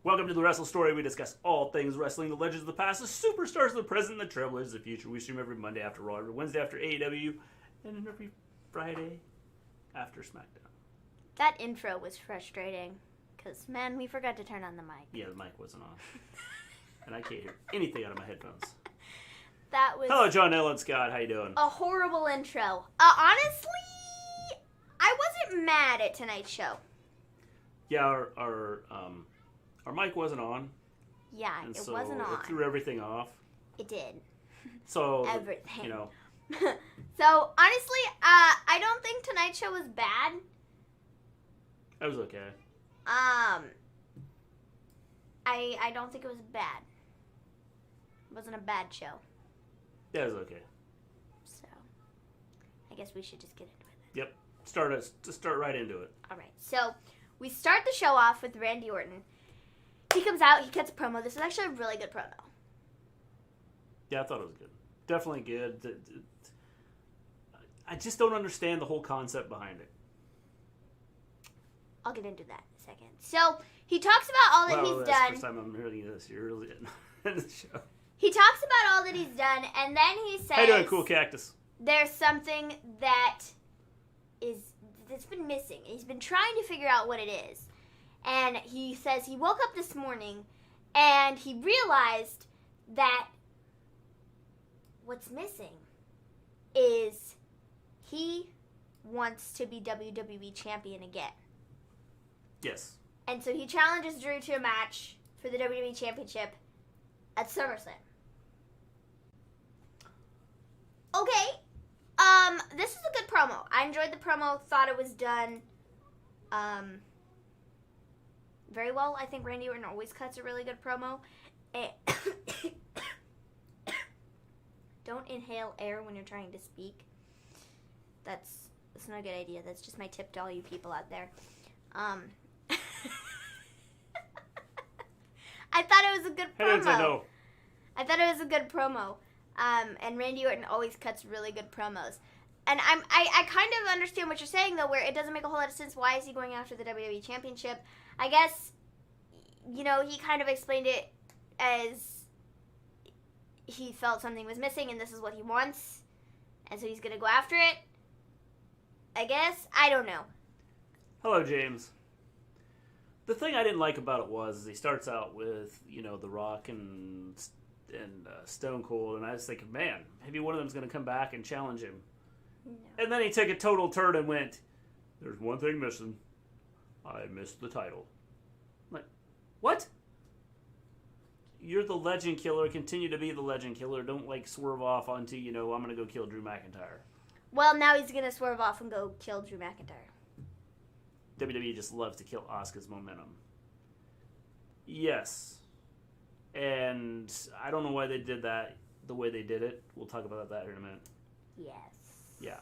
Welcome to the Wrestle Story. We discuss all things wrestling, the legends of the past, the superstars of the present, and the trailblazers of the future. We stream every Monday after Raw, every Wednesday after AEW, and every Friday after SmackDown. That intro was frustrating, because, man, we forgot to turn on the mic. Yeah, the mic wasn't on. And I can't hear anything out of my headphones. That was... Hello, John, Ellen, Scott. How you doing? a horrible intro. Honestly, I wasn't mad at tonight's show. Yeah, our mic wasn't on. Yeah, and it so wasn't on. It threw everything off. It did. So, everything. You know. So, honestly, I don't think tonight's show was bad. It was okay. I don't think it was bad. It wasn't a bad show. Yeah, it was okay. So, I guess we should just get into it. Yep. Start right into it. All right. So, we start the show off with Randy Orton. He comes out, he cuts a promo. This is actually a really good promo. Yeah, I thought it was good. Definitely good. I just don't understand the whole concept behind it. I'll get into that in a second. So, he talks about all that he's that's done. the first time I'm hearing this. You're really in the show. He talks about all that he's done, and then he says... How you doing, cool cactus? There's something that's been missing. He's been trying to figure out what it is. And he says he woke up this morning, and he realized that what's missing is he wants to be WWE champion again. Yes. And so he challenges Drew to a match for the WWE Championship at SummerSlam. Okay. This is a good promo. I enjoyed the promo. Thought it was done very well. I think Randy Orton always cuts a really good promo. Don't inhale air when you're trying to speak. That's not a good idea. That's just my tip to all you people out there. I thought it was a good promo. I thought it was a good promo. And Randy Orton always cuts really good promos. And I kind of understand what you're saying, though, where it doesn't make a whole lot of sense. Why is he going after the WWE Championship? I guess, you know, he kind of explained it as he felt something was missing, and this is what he wants. And so he's going to go after it. I guess. I don't know. Hello, James. The thing I didn't like about it was he starts out with, you know, The Rock and Stone Cold, and I was thinking, man, maybe one of them's going to come back and challenge him. No. And then he took a total turn and went, there's one thing missing. I missed the title. I'm like, what? You're the legend killer. Continue to be the legend killer. Don't, like, swerve off onto, you know, I'm going to go kill Drew McIntyre. Well, now he's going to swerve off and go kill Drew McIntyre. WWE just loves to kill Asuka's momentum. Yes. And I don't know why they did that the way they did it. We'll talk about that in a minute. Yes. Yeah.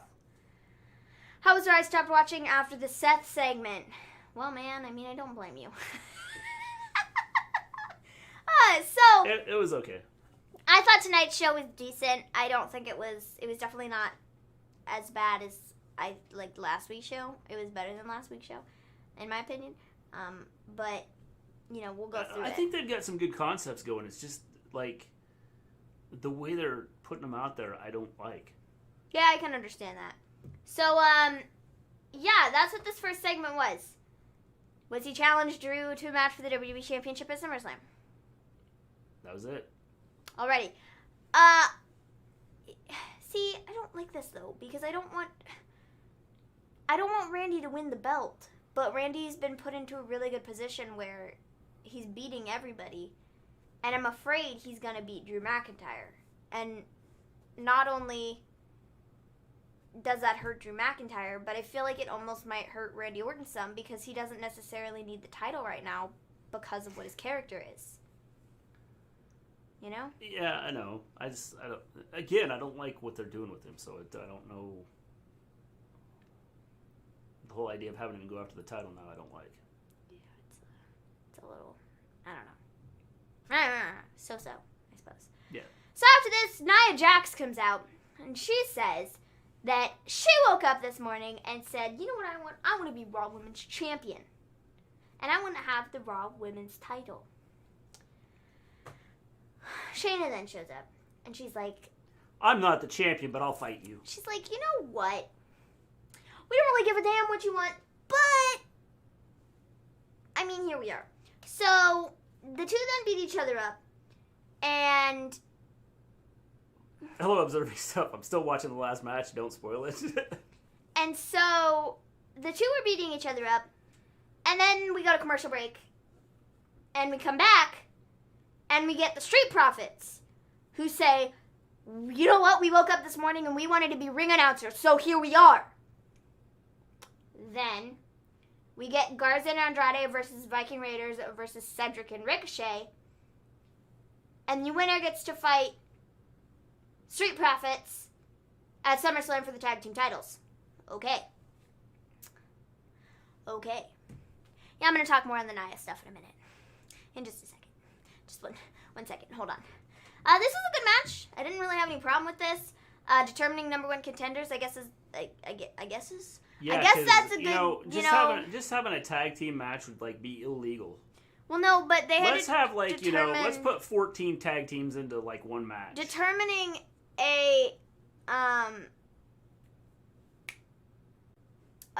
How was it I stopped watching after the Seth segment? Well, man, I mean, I don't blame you. It was okay. I thought tonight's show was decent. I don't think it was definitely not as bad as I liked last week's show. It was better than last week's show, in my opinion. But, you know, we'll go through it. I think they've got some good concepts going. It's just, like, the way they're putting them out there, I don't like. Yeah, I can understand that. So, yeah, that's what this first segment was. Was he challenged Drew to a match for the WWE Championship at SummerSlam? That was it. Alrighty. See, I don't like this, though, because I don't want Randy to win the belt. But Randy's been put into a really good position where he's beating everybody. And I'm afraid he's going to beat Drew McIntyre. And not only does that hurt Drew McIntyre, but I feel like it almost might hurt Randy Orton some because he doesn't necessarily need the title right now because of what his character is. You know? Yeah, I know. I don't like what they're doing with him, so I don't know. The whole idea of having him go after the title now, I don't like. Yeah, it's a little, I don't know. So-so, I suppose. Yeah. So after this, Nia Jax comes out, and she says that she woke up this morning and said, you know what I want? I want to be Raw Women's Champion. And I want to have the Raw Women's title. Shayna then shows up, and she's like, I'm not the champion, but I'll fight you. She's like, you know what? We don't really give a damn what you want, but I mean, here we are. So the two then beat each other up, and hello, observing stuff. I'm still watching the last match. Don't spoil it. And so the two were beating each other up, and then we go to commercial break, and we come back, and we get the Street Profits, who say, you know what? We woke up this morning and we wanted to be ring announcers, so here we are. Then we get Garza and Andrade versus Viking Raiders versus Cedric and Ricochet, and the winner gets to fight Street Profits at SummerSlam for the tag team titles. Okay. Yeah, I'm going to talk more on the Nia stuff in a minute. In just a second. Just one second. Hold on. This was a good match. I didn't really have any problem with this. Determining number one contenders, I guess is. Yeah, I guess that's a good. Just having a tag team match would like be illegal. Well, no, but they had let's have like let's put 14 tag teams into like one match. Determining a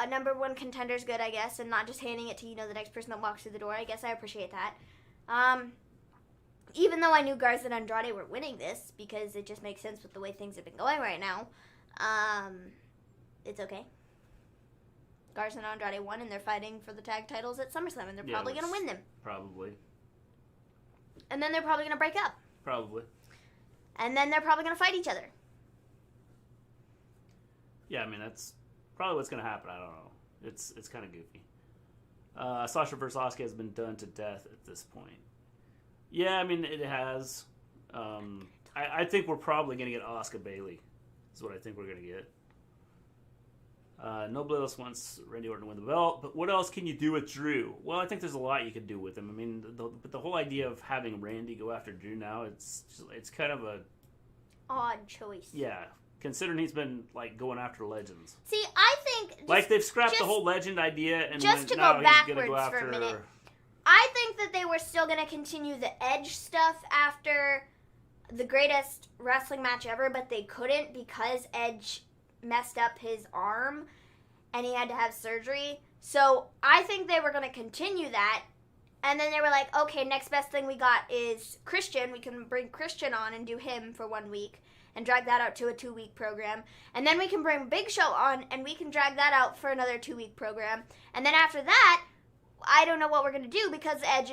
number one contender is good, I guess, and not just handing it to the next person that walks through the door. I guess I appreciate that. Even though I knew Garza and Andrade were winning this, because it just makes sense with the way things have been going right now, it's okay. Garza and Andrade won, and they're fighting for the tag titles at SummerSlam, and they're probably going to win them. Probably. And then they're probably going to break up. Probably. And then they're probably going to fight each other. Yeah, I mean, that's probably what's going to happen. I don't know. It's kind of goofy. Sasha versus Asuka has been done to death at this point. Yeah, I mean, it has. I think we're probably going to get Asuka Bayley. Is what I think we're going to get. Nobody else wants Randy Orton to win the belt, but what else can you do with Drew? Well, I think there's a lot you could do with him. I mean, the whole idea of having Randy go after Drew now, it's kind of a odd choice. Yeah, considering he's been like going after legends. See, I think like they've scrapped the whole legend idea, and just to go backwards for a minute. I think that they were still going to continue the Edge stuff after the greatest wrestling match ever, but they couldn't because Edge messed up his arm and he had to have surgery. So I think they were going to continue that, and then they were like, okay, next best thing we got is Christian. We can bring Christian on and do him for 1 week and drag that out to a 2-week program, and then we can bring Big Show on and we can drag that out for another 2-week program, and then after that I don't know what we're going to do because Edge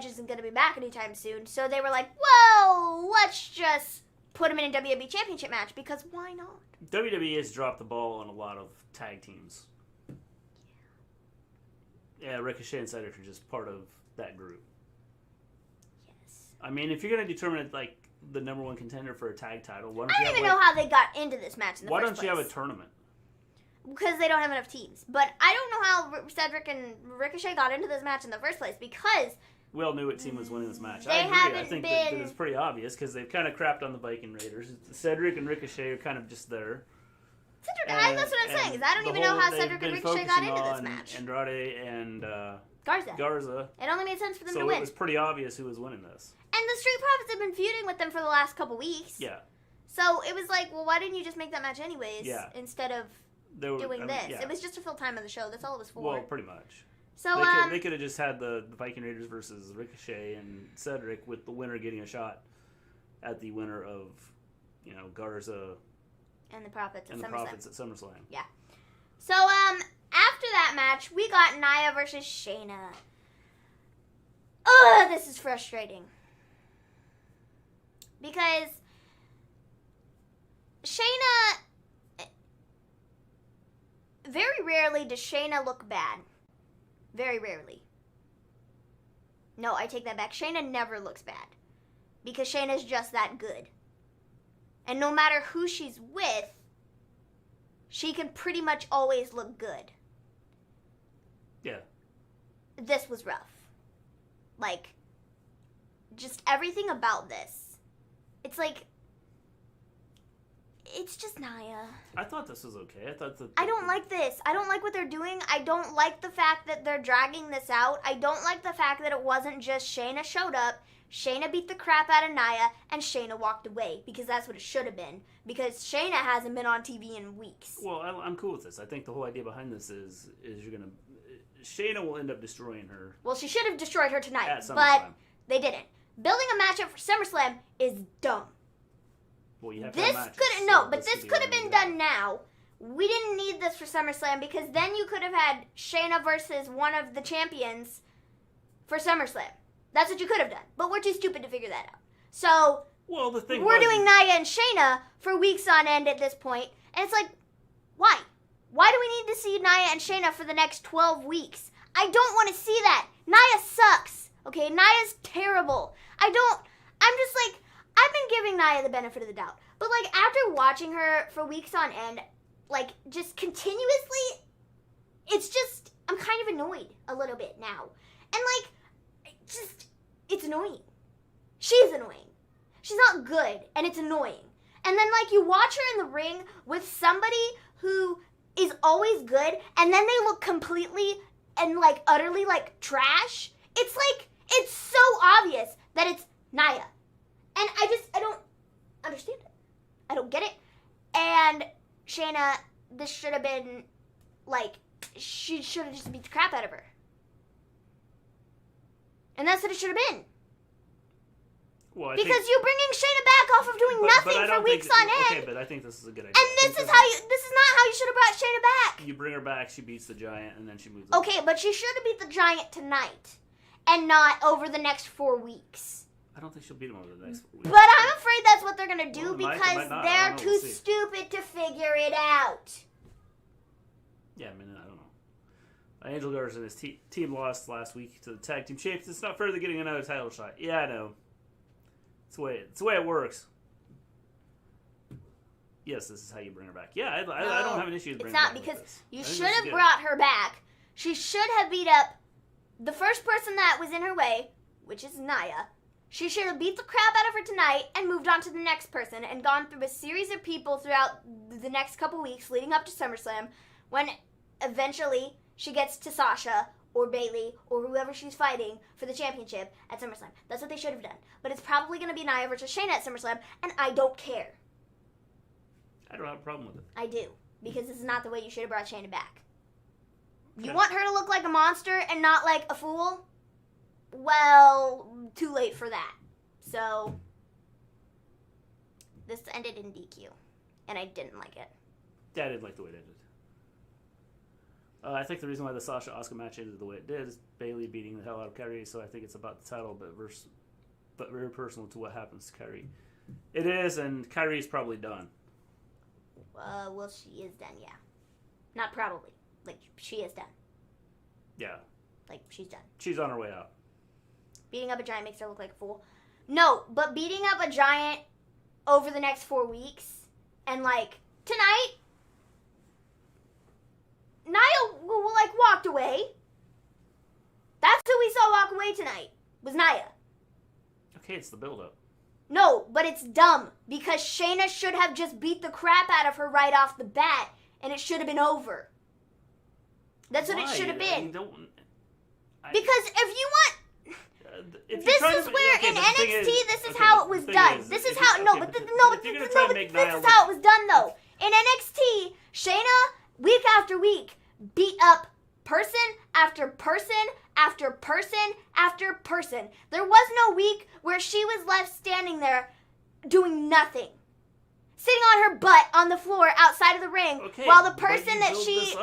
isn't going to be back anytime soon. So they were like, well, let's just put him in a WWE Championship match because why not? WWE has dropped the ball on a lot of tag teams. Yeah, Ricochet and Cedric are just part of that group. Yes. I mean, if you're going to determine like the number one contender for a tag title, I don't even know how they got into this match in the first place. Why don't you have a tournament? Because they don't have enough teams. But I don't know how Cedric and Ricochet got into this match in the first place because we all knew what team was winning this match. I agree. I think that it's pretty obvious because they've kind of crapped on the Viking Raiders. Cedric and Ricochet are kind of just there. That's what I'm saying. Is I don't even know how Cedric and Ricochet got into this match. Andrade and Garza. It only made sense for them to win. So it was pretty obvious who was winning this. And the Street Profits have been feuding with them for the last couple weeks. Yeah. So it was like, well, why didn't you just make that match anyways instead of doing this? Yeah. It was just to fill time on the show. That's all it was for. Well, pretty much. So they could have just had the Viking Raiders versus Ricochet and Cedric with the winner getting a shot at the winner of, Garza and the Profits at SummerSlam. Yeah. So after that match, we got Nia versus Shayna. Ugh, this is frustrating. Because Shayna, very rarely does Shayna look bad. Very rarely. No, I take that back. Shayna never looks bad. Because Shayna's just that good. And no matter who she's with, she can pretty much always look good. Yeah. This was rough. Like, just everything about this. It's like, it's just Nia. I thought this was okay. I don't like this. I don't like what they're doing. I don't like the fact that they're dragging this out. I don't like the fact that it wasn't just Shayna showed up, Shayna beat the crap out of Nia, and Shayna walked away, because that's what it should have been. Because Shayna hasn't been on TV in weeks. Well, I'm cool with this. I think the whole idea behind this is you're gonna Shayna will end up destroying her. Well, she should have destroyed her tonight, at SummerSlam. but they didn't. Building a matchup for SummerSlam is dumb. Well, you have this matches, could so this could have been done now. We didn't need this for SummerSlam, because then you could have had Shayna versus one of the champions for SummerSlam. That's what you could have done. But we're too stupid to figure that out. So, well, the thing we're doing Nia and Shayna for weeks on end at this point. And it's like, why? Why do we need to see Nia and Shayna for the next 12 weeks? I don't want to see that. Nia sucks. Okay, Nia's terrible. I'm just like, I've been giving Nia the benefit of the doubt. But like, after watching her for weeks on end, like, just continuously, it's just, I'm kind of annoyed a little bit now. And like, it's annoying. She's annoying. She's not good, and it's annoying. And then, like, you watch her in the ring with somebody who is always good, and then they look completely and, like, utterly, like, trash. It's like, it's so obvious that it's Nia. And I don't understand it. I don't get it. And Shayna, this should have been, like, she should have just beat the crap out of her. And that's what it should have been. Well, because you're bringing Shayna back off of doing nothing for weeks on end. Okay, but I think this is a good idea. And this is not how you should have brought Shayna back. You bring her back, she beats the Giant, and then she moves on. Okay, but she should have beat the Giant tonight, and not over the next 4 weeks. I don't think she'll beat him over the next 4 weeks. But I'm afraid that's what they're gonna do, because they're too stupid to figure it out. Yeah, I mean, I don't know. Angel Garza and his team lost last week to the tag team champions. It's not fair they're getting another title shot. Yeah, I know. It's the way it works. Yes, this is how you bring her back. Yeah, I don't have an issue with bringing her back. It's not, because you should have brought her back. She should have beat up the first person that was in her way, which is Nia. She should have beat the crap out of her tonight and moved on to the next person and gone through a series of people throughout the next couple weeks leading up to SummerSlam, when eventually she gets to Sasha or Bayley or whoever she's fighting for the championship at SummerSlam. That's what they should have done. But it's probably going to be Nia versus Shayna at SummerSlam, and I don't care. I don't have a problem with it. I do, because this is not the way you should have brought Shayna back. Okay. You want her to look like a monster and not like a fool? Well, too late for that. So, this ended in DQ, and I didn't like it. Yeah, I didn't like the way it ended. I think the reason why the Sasha-Asuka match ended the way it did is Bayley beating the hell out of Kairi, so I think it's about the title, but very personal to what happens to Kairi. It is, and Kairi's probably done. Well, she is done, yeah. Not probably. Like, she is done. Yeah. Like, she's done. She's on her way out. Beating up a Giant makes her look like a fool. No, but beating up a Giant over the next 4 weeks, and, like, tonight, Nia, like, walked away. That's who we saw walk away tonight, was Nia. Okay, it's the build-up. No, but it's dumb, because Shayna should have just beat the crap out of her right off the bat, and it should have been over. That's what it should have been. Because if you want... This is where in NXT, this is how it was done. This is how... No, but this is how it was done, though. In NXT, Shayna, week after week, beat up person after person after person after person. There was no week where she was left standing there doing nothing. Sitting on her butt on the floor outside of the ring while the person that she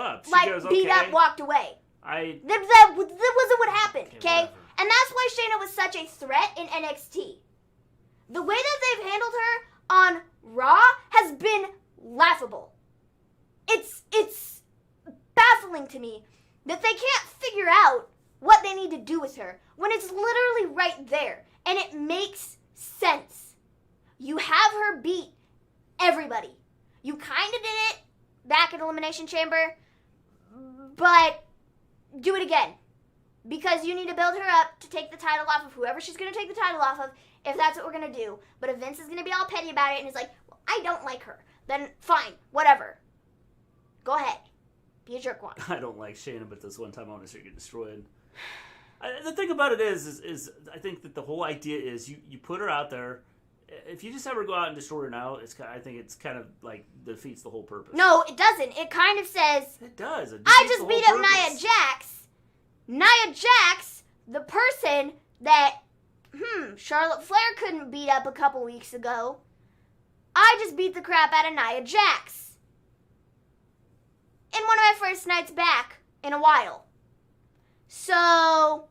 beat up walked away. That wasn't what happened, okay? And that's why Shayna was such a threat in NXT. The way that they've handled her on Raw has been laughable. It's baffling to me that they can't figure out what they need to do with her when it's literally right there. And it makes sense. You have her beat everybody. You kind of did it back at Elimination Chamber, but do it again. Because you need to build her up to take the title off of whoever she's going to take the title off of, if that's what we're going to do. But if Vince is going to be all petty about it and is like, well, I don't like her, then fine, whatever. Go ahead. Be a jerkwad. I don't like Shayna, but this one time I want to see her get destroyed. The thing about it is I think that the whole idea is you put her out there. If you just have her go out and destroy her now, I think it's kind of like defeats the whole purpose. No, it doesn't. It kind of says... It does. I just beat up Nia Jax. Nia Jax, the person that, Charlotte Flair couldn't beat up a couple weeks ago. I just beat the crap out of Nia Jax. In one of my first nights back in a while. So,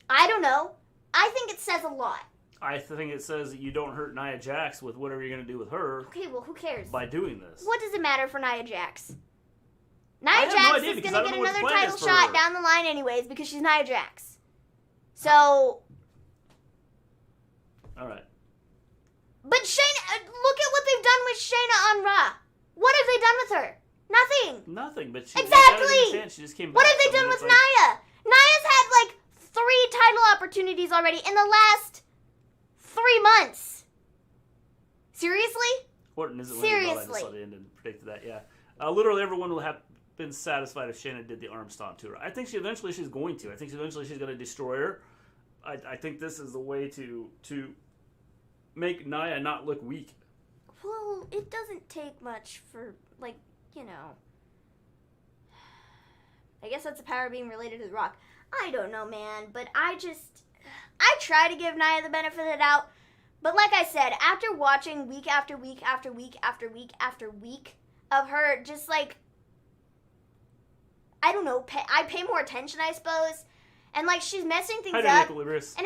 I don't know. I think it says a lot. I think it says that you don't hurt Nia Jax with whatever you're going to do with her. Okay, well, who cares? By doing this. What does it matter for Nia Jax? Nia Jax is going to get another title shot down the line anyways because she's Nia Jax. So... Alright. But Shayna, look at what they've done with Shayna on Raw. What have they done with her? Nothing, but exactly. She just came back. What have they done with Nia? Nia's had like 3 title opportunities already in the last 3 months. Seriously? Orton isn't winning. I just saw the end and predicted that. Yeah, literally everyone will have been satisfied if Shayna did the arm stomp to her. I think she's going to. I think eventually she's going to destroy her. I think this is the way to make Nia not look weak. Well, it doesn't take much for, like, you know. I guess that's the power of being related to The Rock. I don't know, man, but I try to give Nia the benefit of the doubt. But like I said, after watching week after week after week after week after week of her just like, I don't know, I pay more attention, I suppose. And like, she's messing things up. And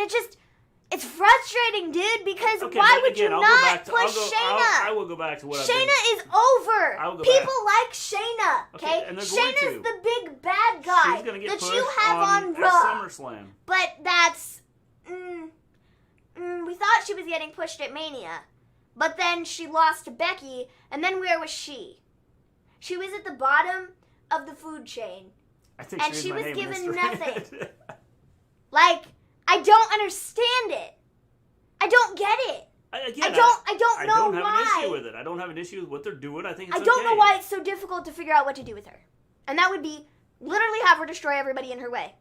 it's frustrating, dude, because why would you not push Shayna? I will go back to what Shayna is over. People like Shayna, okay? Shayna's the big bad guy that you have on Raw. SummerSlam. But that's... we thought she was getting pushed at Mania. But then she lost to Becky, and then where was she? She was at the bottom of the food chain. And she was given nothing. Like... I don't understand it. I don't get it. I don't know why. I don't have an issue with it. I don't have an issue with what they're doing. I think it's okay. I don't know why it's so difficult to figure out what to do with her. And that would be literally have her destroy everybody in her way.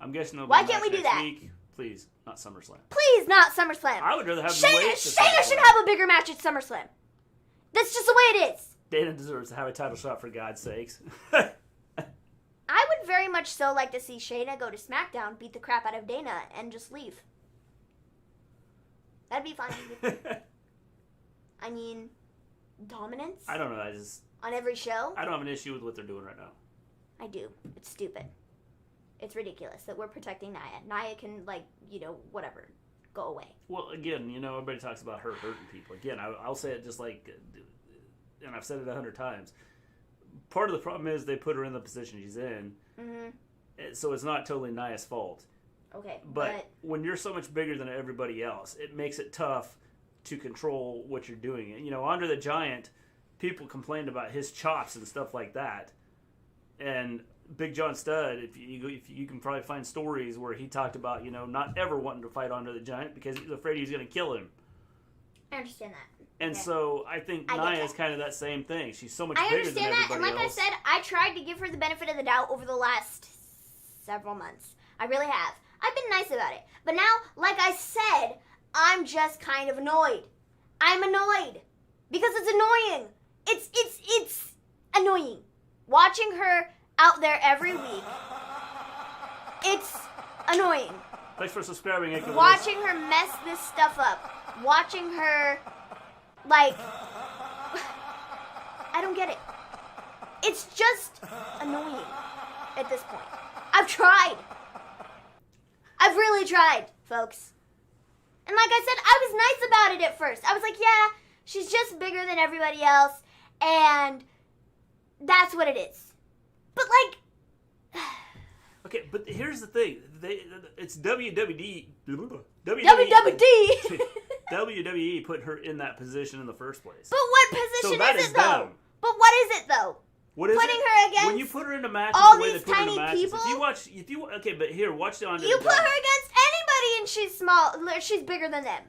I'm guessing why can't we do that? Week. Please, not SummerSlam. Please, not SummerSlam. I would rather have Shayna should have a bigger match at SummerSlam. That's just the way it is. Dana deserves to have a title shot, for God's sakes. I would very much so like to see Shayna go to SmackDown, beat the crap out of Dana, and just leave. That'd be fine. I mean, dominance? I don't know. On every show? I don't have an issue with what they're doing right now. I do. It's stupid. It's ridiculous that we're protecting Nia. Nia can, like, whatever, go away. Well, again, everybody talks about her hurting people. Again, I'll say it just like, and I've said it 100 times. Part of the problem is they put her in the position she's in, so it's not totally Nia's fault. Okay, but when you're so much bigger than everybody else, it makes it tough to control what you're doing. Andre the Giant, people complained about his chops and stuff like that, and Big John Studd, if you can probably find stories where he talked about not ever wanting to fight Andre the Giant because he was afraid he was going to kill him. I understand that. And so I think Nia is kind of that same thing. She's so much bigger than everybody else. I understand that, and like I said, I tried to give her the benefit of the doubt over the last several months. I really have. I've been nice about it. But now, like I said, I'm just kind of annoyed. I'm annoyed. Because it's annoying. It's annoying. Watching her out there every week, it's annoying. Thanks for subscribing. Watching her mess this stuff up. Watching her... Like, I don't get it. It's just annoying at this point. I've tried. I've really tried, folks. And like I said, I was nice about it at first. I was like, yeah, she's just bigger than everybody else, and that's what it is. But like... Okay, but here's the thing. It's WWE. WWE put her in that position in the first place. But what position is it, though? But what is it, though? What is Putting her against when you put her in a match all the way these they put her tiny in matches, people? Okay, but here, watch the Andre. You put her against anybody and she's small. She's bigger than them.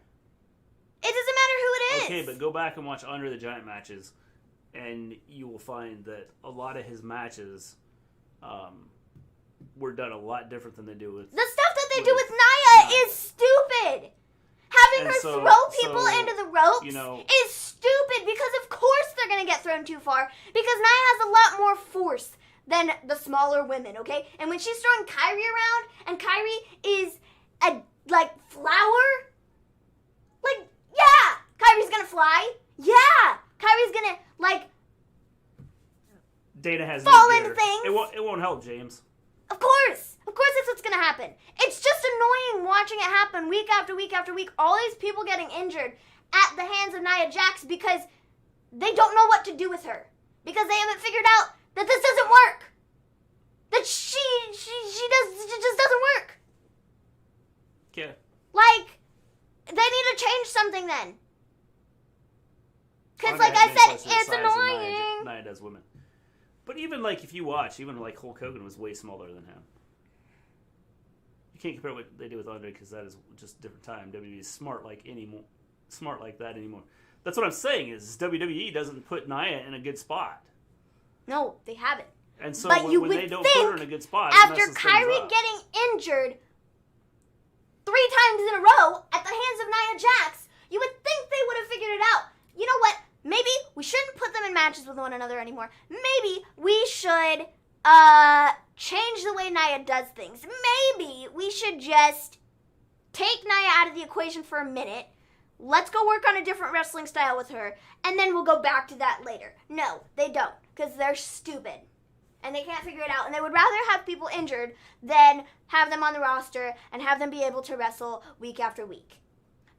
It doesn't matter who it is. Okay, but go back and watch Andre the Giant matches, and you will find that a lot of his matches were done a lot different than they do with... The stuff that they do with Nia is stupid. Having her throw people into the ropes is stupid because of course they're going to get thrown too far because Nia has a lot more force than the smaller women, okay? And when she's throwing Kyrie around and Kyrie is a, flower, yeah, Kyrie's going to fly. Yeah, Kyrie's going to, Dana has fall into things. It won't help, James. Of course that's what's going to happen. It's just annoying watching it happen week after week after week. All these people getting injured at the hands of Nia Jax because they don't know what to do with her. Because they haven't figured out that this doesn't work. That she just doesn't work. Yeah. They need to change something then. Because like I said, it's annoying. Nia does women. But even if you watch, even Hulk Hogan was way smaller than him. You can't compare what they do with Andre because that is just a different time. WWE is smart like that anymore. That's what I'm saying is WWE doesn't put Nia in a good spot. No, they haven't. And so but when they don't put her in a good spot, after Kyrie getting injured 3 times in a row at the hands of Nia Jax, you would think they would have figured it out. You know what? Maybe we shouldn't put them in matches with one another anymore. Maybe we should change the way Nia does things. Maybe we should just take Nia out of the equation for a minute. Let's go work on a different wrestling style with her, and then we'll go back to that later. No, they don't, because they're stupid. And they can't figure it out. And they would rather have people injured than have them on the roster and have them be able to wrestle week after week.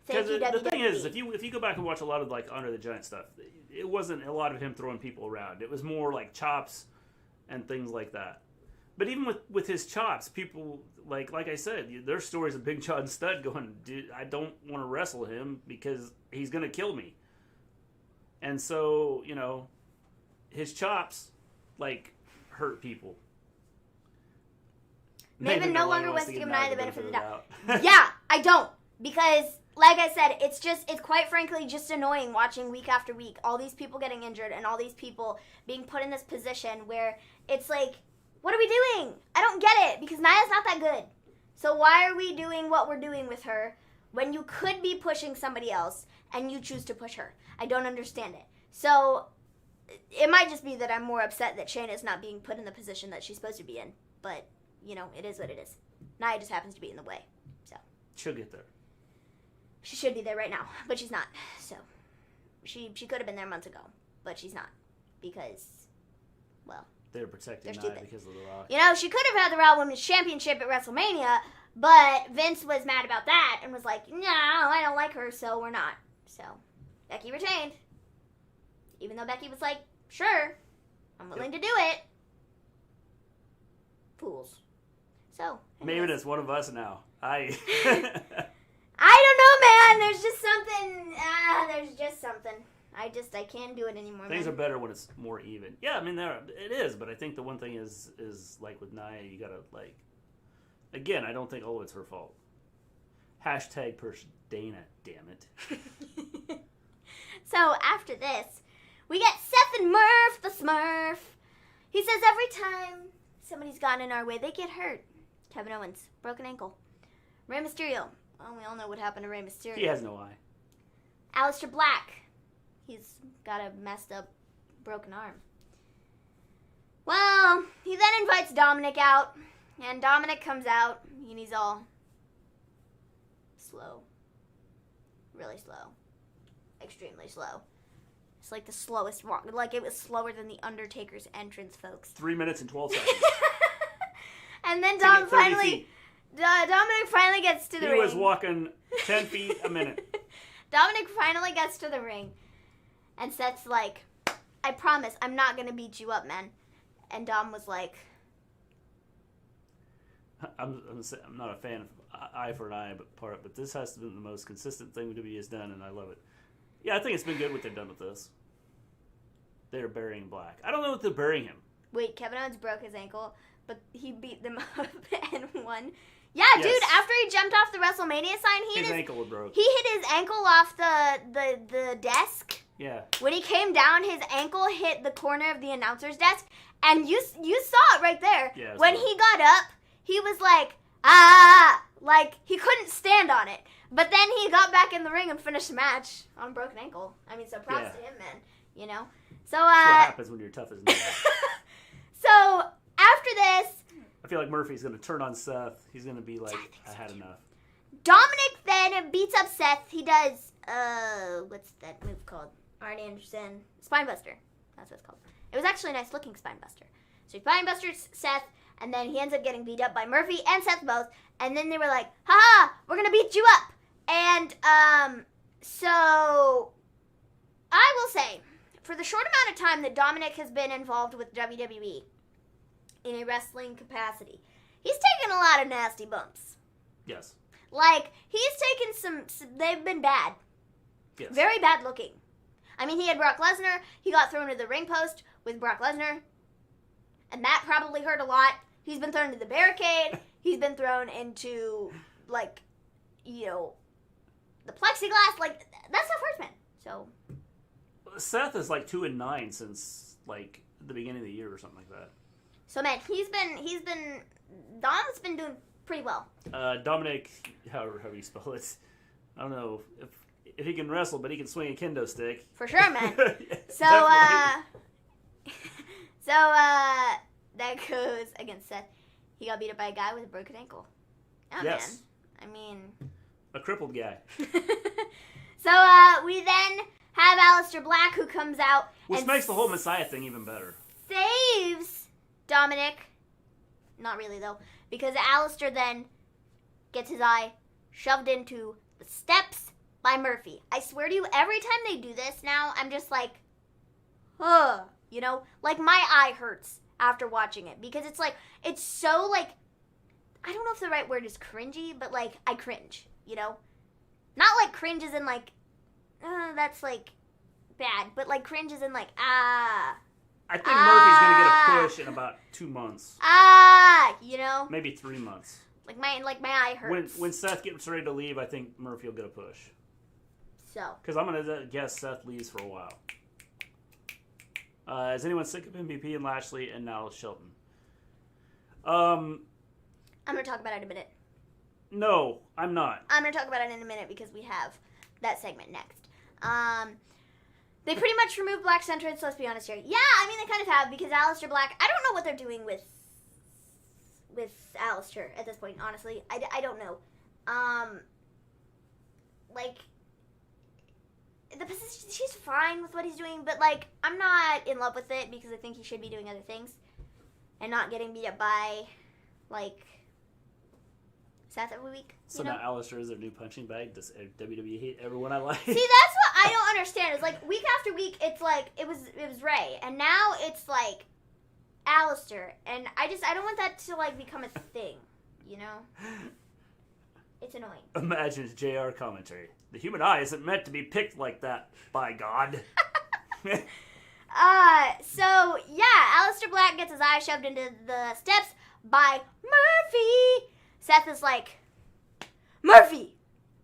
Because the thing is, if you go back and watch a lot of Andre the Giant stuff, it wasn't a lot of him throwing people around. It was more chops and things like that. But even with his chops, people like I said, there's stories of Big John Studd going, "Dude, I don't want to wrestle him because he's gonna kill me." And so his chops hurt people. Maven no longer wants to give Nia the benefit of the doubt. Yeah, I don't. Because, like I said, it's quite frankly just annoying watching week after week all these people getting injured and all these people being put in this position where it's what are we doing? I don't get it because Nia's not that good. So why are we doing what we're doing with her when you could be pushing somebody else and you choose to push her? I don't understand it. So it might just be that I'm more upset that Shayna's not being put in the position that she's supposed to be in. But, it is what it is. Nia just happens to be in the way. So she'll get there. She should be there right now, but she's not. So she could have been there months ago, but she's not because, they're protecting Nia because of The Rock. She could have had the Raw Women's Championship at WrestleMania, but Vince was mad about that and was like, "No, I don't like her, so we're not." So Becky retained, even though Becky was like, "Sure, I'm willing to do it." Fools. So Maven is one of us now. I don't know, man. There's just something. I can't do it anymore. Things are better when it's more even. Yeah, I mean, it is, but I think the one thing is with Nia, you gotta again, I don't think all of it's her fault. Hashtag push Dana, damn it. So after this, we get Seth and Murph the Smurf. He says every time somebody's gotten in our way, they get hurt. Kevin Owens, broken ankle. Rey Mysterio. Well, we all know what happened to Rey Mysterio. He has no eye. Alistair Black. He's got a messed up, broken arm. Well, he then invites Dominik out, and Dominik comes out, and he's all slow. Really slow. Extremely slow. It's the slowest walk. It was slower than The Undertaker's entrance, folks. 3 minutes and 12 seconds. And then Dominik finally gets to the ring. He was walking 10 feet a minute. Dominik finally gets to the ring. And Seth's like, "I promise I'm not going to beat you up, man." And Dom was like, I'm not a fan of eye for an eye but this has been the most consistent thing WWE has done, and I love it. Yeah, I think it's been good what they've done with this. They're burying Black. I don't know what they're burying him. Wait, Kevin Owens broke his ankle, but he beat them up and won. Yeah, yes. Dude, after he jumped off the WrestleMania sign, his ankle broke. He hit his ankle off the desk. Yeah. When he came down, his ankle hit the corner of the announcer's desk, and you saw it right there. Yeah, when he got up, he was like, ah, like he couldn't stand on it. But then he got back in the ring and finished the match on a broken ankle. I mean, so props to him, man. You know? So, that's what happens when you're tough as nails. So, after this... I feel like Murphy's going to turn on Seth. He's going to be like, I had enough. Dominik then beats up Seth. He does, what's that move called? Arn Anderson. Spinebuster. That's what it's called. It was actually a nice looking Spinebuster. So he Spinebusters Seth, and then he ends up getting beat up by Murphy and Seth both. And then they were like, haha, we're going to beat you up. And, so, I will say, for the short amount of time that Dominik has been involved with WWE in a wrestling capacity, he's taken a lot of nasty bumps. Yes. Like, he's taken some they've been bad. Yes. Very bad looking. I mean, he had Brock Lesnar. He got thrown to the ring post with Brock Lesnar. And that probably hurt a lot. He's been thrown to the barricade. He's been thrown into, like, you know, the plexiglass. Like, that stuff hurts, man. So... Seth is like 2-9 since like the beginning of the year or something like that. So man, Dom's been doing pretty well. Dominik, however you spell it, I don't know if he can wrestle, but he can swing a kendo stick. For sure, man. Yeah, so that goes against Seth. He got beat up by a guy with a broken ankle. Oh, yes. Man. I mean, a crippled guy. So we then have Alistair Black, who comes out which makes the whole Messiah thing even better. Saves Dominik. Not really, though. Because Alistair then gets his eye shoved into the steps by Murphy. I swear to you, every time they do this now, I'm just like, ugh. You know? Like, my eye hurts after watching it. Because it's like, it's so, like, I don't know if the right word is cringy, but, like, I cringe. You know? Not like cringe as in, like, that's, like, bad. But, like, cringe as in, like, I think Murphy's going to get a push in about 2 months. You know? Maybe 3 months. Like my eye hurts. When Seth gets ready to leave, I think Murphy will get a push. So. Because I'm going to guess Seth leaves for a while. Is anyone sick of MVP and Lashley and now Shelton? I'm going to talk about it in a minute. No, I'm not. I'm going to talk about it in a minute because we have that segment next. They pretty much removed Black's entrance, let's be honest here. Yeah, I mean, they kind of have, because Alistair Black, I don't know what they're doing with Alistair at this point, honestly. I don't know. Like, the position, she's fine with what he's doing, but, like, I'm not in love with it because I think he should be doing other things and not getting beat up by, like, Seth every week. So now Alistair is their new punching bag? Does WWE hate everyone I like? See, that's what I don't understand. It's like week after week, it's like it was Ray, and now it's like Alistair, and I don't want that to like become a thing, you know? It's annoying. Imagine JR commentary. The human eye isn't meant to be picked like that, by God. So yeah, Alistair Black gets his eye shoved into the steps by Murphy. Seth is like, Murphy,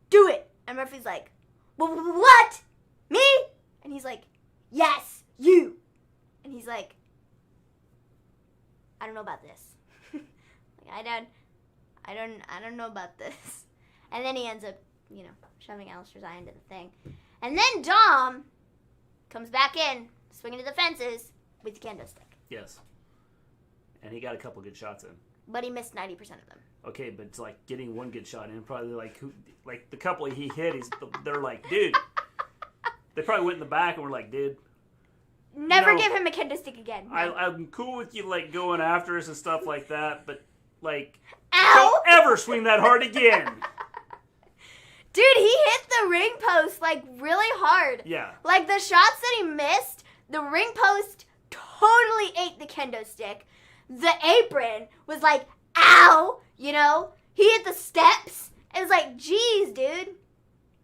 do it. And Murphy's like, what? Me? And he's like, yes, you. And he's like, I don't know about this. Like, I don't know about this. And then he ends up, you know, shoving Alistair's eye into the thing. And then Dom comes back in, swinging to the fences with the kendo stick. Yes. And he got a couple good shots in. But he missed 90% of them. Okay, but it's like getting one good shot in, probably like the couple he hit, they're like, dude. They probably went in the back and were like, dude. Never give him a kendo stick again. I'm cool with you like going after us and stuff like that, but like, ow! Don't ever swing that hard again. Dude, he hit the ring post like really hard. Yeah. Like the shots that he missed, the ring post totally ate the kendo stick. The apron was like, ow, you know? He hit the steps. It was like, geez, dude.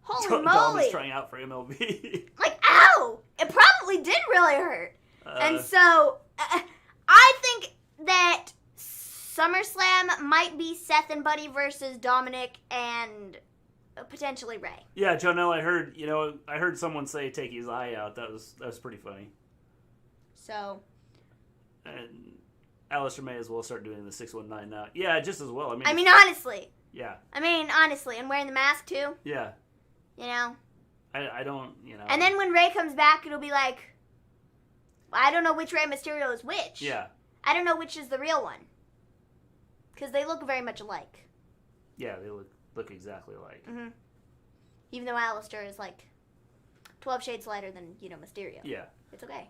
Holy moly. Dom is trying out for MLB. Like, ow. It probably did really hurt. And so, I think that SummerSlam might be Seth and Buddy versus Dominik and potentially Ray. Yeah, Jonelle, I heard someone say take his eye out. That was pretty funny. So. And Alistair may as well start doing the 619 now. Yeah, just as well. I mean, honestly. Yeah. And wearing the mask too. Yeah. You know. I don't, And then when Ray comes back, it'll be like, I don't know which Rey Mysterio is which. Yeah. I don't know which is the real one. Because they look very much alike. Yeah, they look exactly alike. Mm-hmm. Even though Alistair is like 12 shades lighter than, Mysterio. Yeah. It's okay.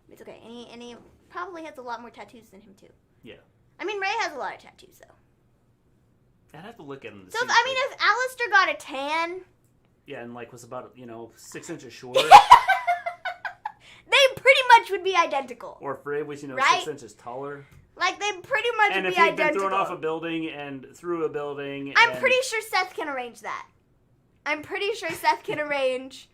It's okay. And he probably has a lot more tattoos than him, too. Yeah. I mean, Ray has a lot of tattoos, though. I'd have to look at him. So, if Alistair got a tan... Yeah, and was about, 6 inches shorter. They pretty much would be identical. Or if Ray was, right? 6 inches taller. Like, they pretty much would be identical. And if he'd been thrown off a building and through a building. I'm pretty sure Seth can arrange that. I'm pretty sure Seth can arrange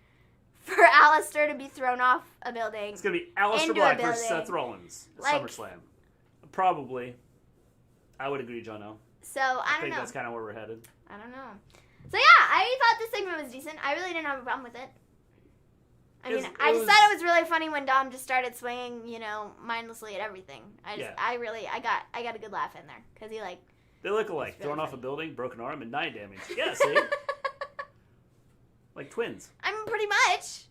for Alistair to be thrown off a building. It's going to be Alistair Black versus Seth Rollins at SummerSlam. Probably. I would agree, Jono. So, I don't know. I think that's kind of where we're headed. I don't know. So, yeah, I thought this segment was decent. I really didn't have a problem with it. I just thought it was really funny when Dom just started swinging, mindlessly at everything. I got a good laugh in there. Because he, They look alike. Really thrown off a building, broken arm, and 9 damage. Yeah, see? Like twins. I mean, pretty much.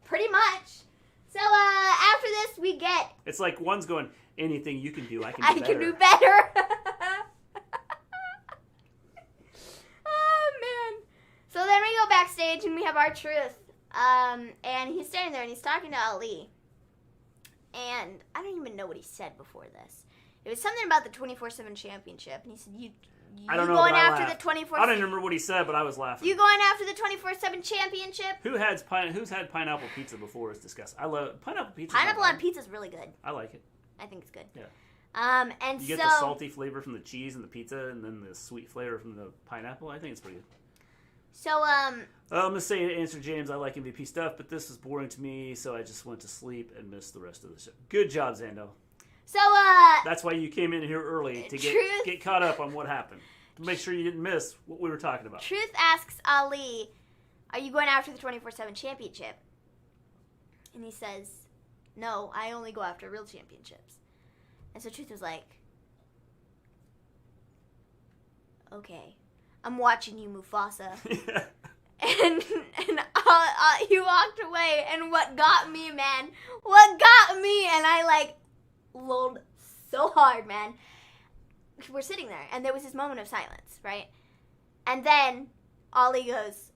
Pretty much. So, after this, we get... It's like one's going, anything you can do, I can do better. I can do better. Oh, man. So then we go backstage, and we have R-Truth. And he's standing there, and he's talking to Ali. And I don't even know what he said before this. It was something about the 24/7 championship. And he said, you going after the 24/7... I don't even remember what he said, but I was laughing. You going after the 24/7 championship? Who's had pineapple pizza before is disgusting. I love pineapple pizza. Pineapple on pizza is really good. I like it. I think it's good. Yeah. And you get the salty flavor from the cheese and the pizza, and then the sweet flavor from the pineapple. I think it's pretty good. So, I'm going to say to answer James, I like MVP stuff, but this is boring to me, so I just went to sleep and missed the rest of the show. Good job, Zando. So, That's why you came in here early, to get caught up on what happened. To make sure you didn't miss what we were talking about. Truth asks Ali, are you going after the 24/7 championship? And he says, no, I only go after real championships. And so Truth was like, okay. I'm watching you, Mufasa. Yeah. And he walked away, and what got me, and I, lulled so hard, man. We're sitting there, and there was this moment of silence, right? And then Ollie goes,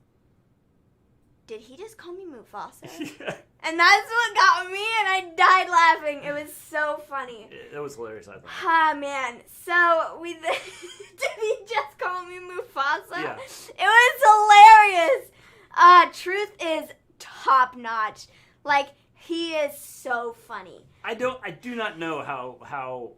did he just call me Mufasa? Yeah. And that's what got me, and I died laughing. It was so funny. It was hilarious, I thought. Ah, man. So, did he just call me Mufasa? Yeah. It was hilarious. Truth is top notch. He is so funny. I do not know how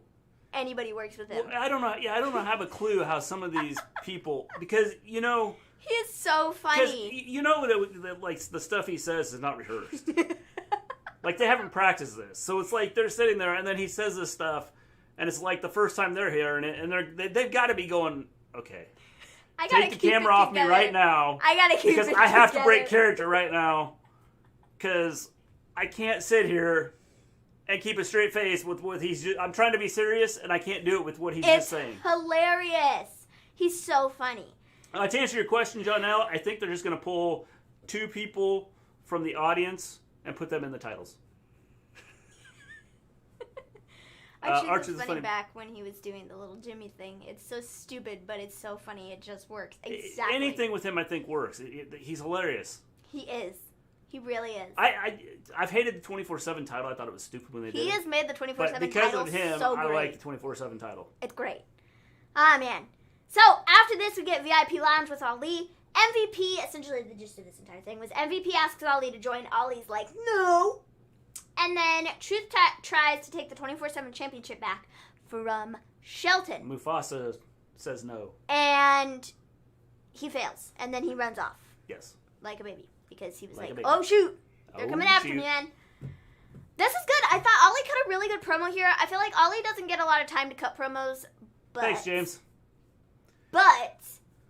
anybody works with him. Well, I don't know. Yeah, I don't have a clue how some of these people, because he is so funny. That the stuff he says is not rehearsed. They haven't practiced this, so it's like they're sitting there, and then he says this stuff, and it's like the first time they're hearing it, and they've got to be going, okay, take the camera off me right now. I gotta keep because I have to break character right now, because I can't sit here and keep a straight face with what he's. I'm trying to be serious, and I can't do it with what he's just saying. It's hilarious. He's so funny. To answer your question, Jonelle, I think they're just going to pull 2 people from the audience and put them in the titles. Archie was funny back when he was doing the little Jimmy thing. It's so stupid, but it's so funny. It just works. Exactly. Anything with him, I think, works. He's hilarious. He is. He really is. I've hated the 24/7 title. I thought it was stupid when they did it. He has made the 24/7 title because of him, so great. I like the 24/7 title. It's great. Ah, man. So, after this, we get VIP Lounge with Ali. MVP, essentially the gist of this entire thing, was MVP asks Ali to join. Ali's like, no. And then Truth tries to take the 24/7 championship back from Shelton. Mufasa says no. And he fails. And then he runs off. Yes. Like a baby. Because he was like oh, shoot. They're coming after me, man. This is good. I thought Ollie cut a really good promo here. I feel like Ollie doesn't get a lot of time to cut promos, but... Thanks, James. But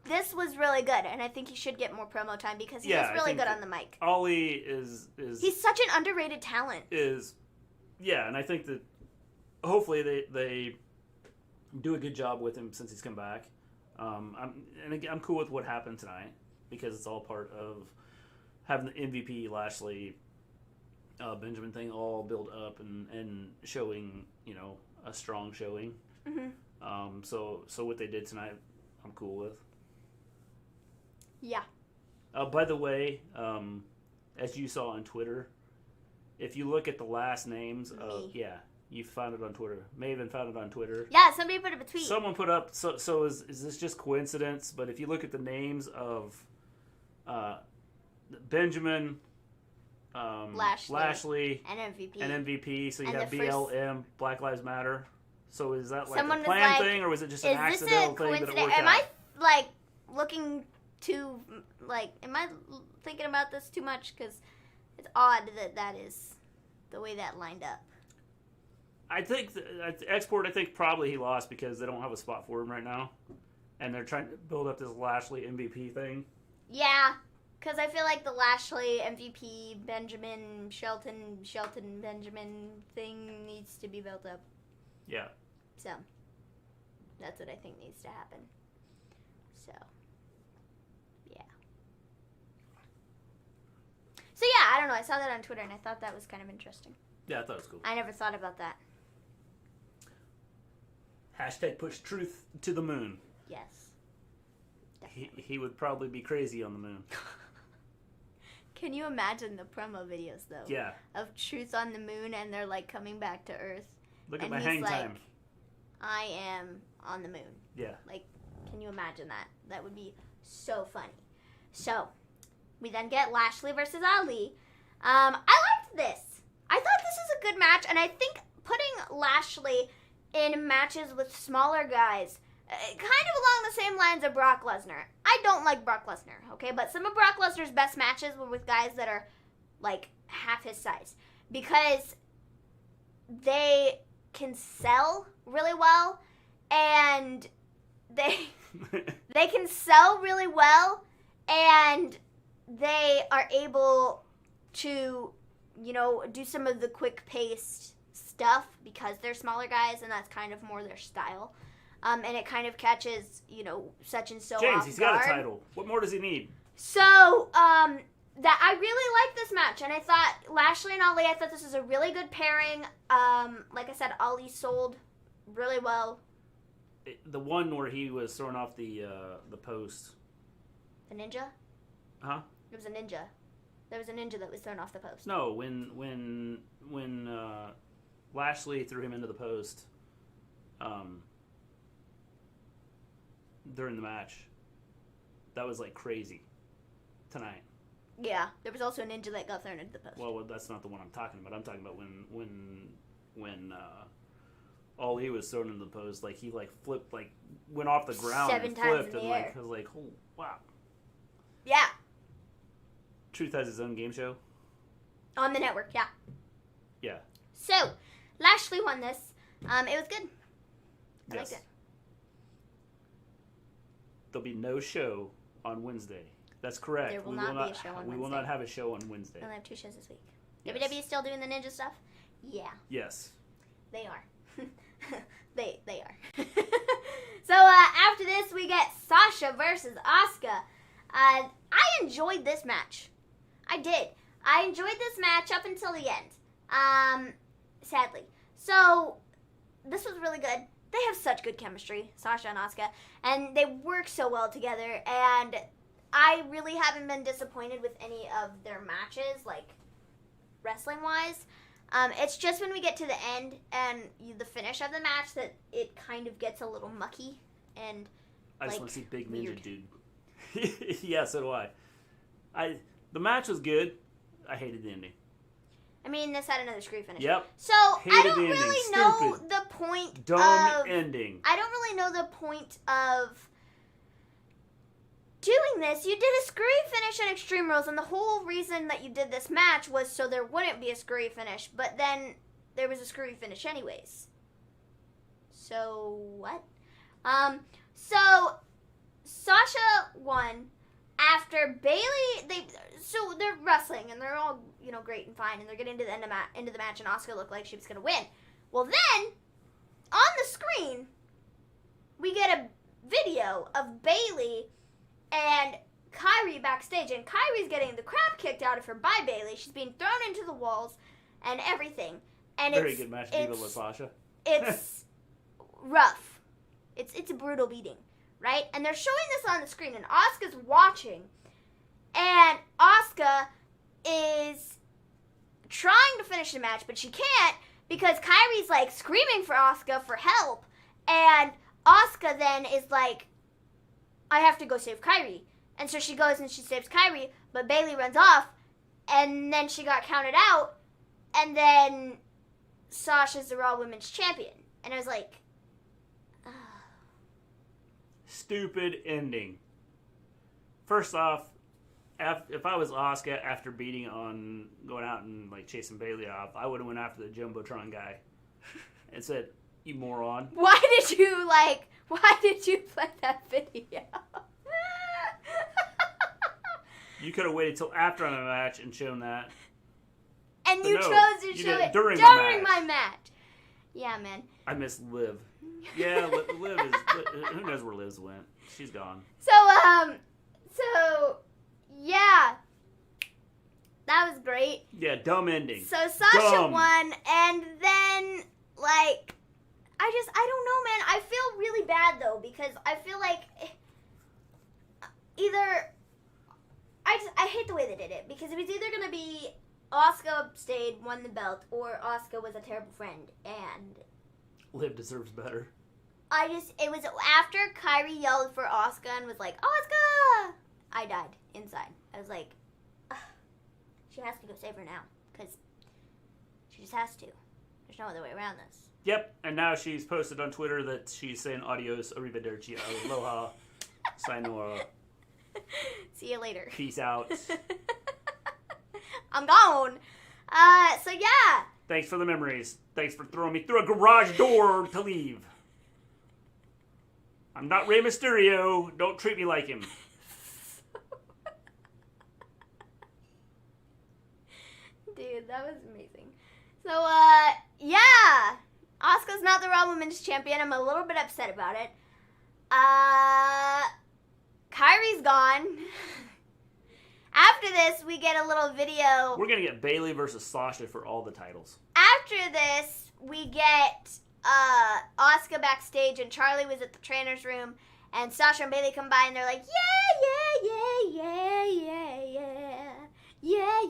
this was really good, and I think he should get more promo time because he is really good on the mic. Ollie is... He's such an underrated talent. Yeah, and I think that hopefully they do a good job with him since he's come back. I'm cool with what happened tonight because it's all part of having the MVP Lashley Benjamin thing all build up and showing, a strong showing. Mm-hmm. So what they did tonight, I'm cool with. Yeah. By the way, as you saw on Twitter, if you look at the last names of you found it on Twitter. Maven found it on Twitter. Yeah, somebody put up a tweet. Someone put up. So is this just coincidence? But if you look at the names of Benjamin, Lashley, and MVP, so you have BLM, Black Lives Matter. So is that like a planned thing, or was it just an accidental thing that it worked out? Am I looking too Am I thinking about this too much? Because it's odd that is the way that lined up. I think Export. I think probably he lost because they don't have a spot for him right now, and they're trying to build up this Lashley MVP thing. Yeah, because I feel like the Lashley MVP Shelton Benjamin thing needs to be built up. Yeah. So that's what I think needs to happen. So yeah. So yeah, I don't know. I saw that on Twitter and I thought that was kind of interesting. Yeah, I thought it was cool. I never thought about that. Hashtag push truth to the moon. Yes. He would probably be crazy on the moon. Can you imagine the promo videos, though? Yeah. Of Truth on the Moon, and they're, coming back to Earth. Look at my hang time. I am on the moon. Yeah. Can you imagine that? That would be so funny. So, we then get Lashley versus Ali. I liked this. I thought this is a good match, and I think putting Lashley in matches with smaller guys, kind of along the same lines of Brock Lesnar. I don't like Brock Lesnar, okay? But some of Brock Lesnar's best matches were with guys that are, half his size. Because they can sell really well, and they can sell really well, and they are able to, do some of the quick-paced stuff because they're smaller guys, and that's kind of more their style. And it kind of catches, such and so James, off he's guard. got a title. What more does he need? So, that I really like this match, and I thought Lashley and Ali, I thought this was a really good pairing. Like I said, Ali sold really well. The one where he was throwing off the post. The ninja? Huh? It was a ninja. There was a ninja that was thrown off the post. No, when Lashley threw him into the post, during the match, that was crazy tonight. Yeah, there was also a ninja that got thrown into the post. Well, that's not the one I'm talking about. I'm talking about when Ali was thrown into the post, he flipped, went off the ground 7 and times flipped, in the and air. I was like, oh wow. Yeah. Truth has his own game show. On the network, yeah. Yeah. So, Lashley won this. It was good. I liked it. There'll be no show on Wednesday. That's correct. There will not be a show on Wednesday. We will not have a show on Wednesday. We'll have 2 shows this week. Yes. WWE still doing the ninja stuff? Yeah. Yes. They are. they are. So, after this, we get Sasha versus Asuka. I enjoyed this match. I did. I enjoyed this match up until the end. Sadly. So, this was really good. They have such good chemistry, Sasha and Asuka, and they work so well together, and I really haven't been disappointed with any of their matches, wrestling-wise. It's just when we get to the end and the finish of the match that it kind of gets a little mucky, and I just want to see Big weird. Ninja Dude. Yeah, so do I. The match was good. I hated the ending. I mean, this had another screw finish. Yep. So, I don't the really ending. know Stupid. the point Dumb of... ending. I don't really know the point of doing this, you did a screwy finish at Extreme Rules, and the whole reason that you did this match was so there wouldn't be a screwy finish, but then there was a screwy finish anyways. So, what? So, Sasha won after Bayley, so they're wrestling, and they're all, great and fine, and they're getting to the end of the match, and Asuka looked like she was going to win. Well, then, on the screen, we get a video of Bayley and Kairi backstage, and Kairi's getting the crap kicked out of her by Bayley. She's being thrown into the walls and everything. And Very good match, Diva with Sasha. It's rough. It's a brutal beating, right? And they're showing this on the screen, and Asuka's watching, and Asuka is trying to finish the match, but she can't because Kairi's like screaming for Asuka for help, and Asuka then is like, I have to go save Kairi. And so she goes and she saves Kairi, but Bayley runs off, and then she got counted out, and then Sasha's the Raw Women's Champion. And I was like, oh. Stupid ending. First off, if I was Asuka after beating on going out and like chasing Bayley off, I would have went after the Jumbotron guy and said, "You moron." Why did you play that video? You could have waited till after the match and shown that. And but you chose to show it during my match. Yeah, man. I miss Liv. Yeah, Liv is. Who knows where Liv's went? She's gone. So yeah, that was great. Yeah, dumb ending. So Sasha won, and then like, I don't know, man. I feel really bad though because I feel like either I hate the way they did it because it was either gonna be Asuka stayed, won the belt, or Asuka was a terrible friend, and Liv deserves better. It was after Kairi yelled for Asuka and was like, Asuka! I died inside. I was like, ugh, she has to go save her now, because she just has to. There's no other way around this. Yep, and now she's posted on Twitter that she's saying adios, arrivederci, aloha, sayonara. See you later. Peace out. I'm gone. So yeah. Thanks for the memories. Thanks for throwing me through a garage door to leave. I'm not Rey Mysterio. Don't treat me like him. Dude, that was amazing. So, yeah. Asuka's not the Raw Women's Champion. I'm a little bit upset about it. Kairi's gone. After this, we get a little video. We're going to get Bayley versus Sasha for all the titles. After this, we get Asuka backstage, and Charlie was at the trainer's room, and Sasha and Bayley come by, and they're like,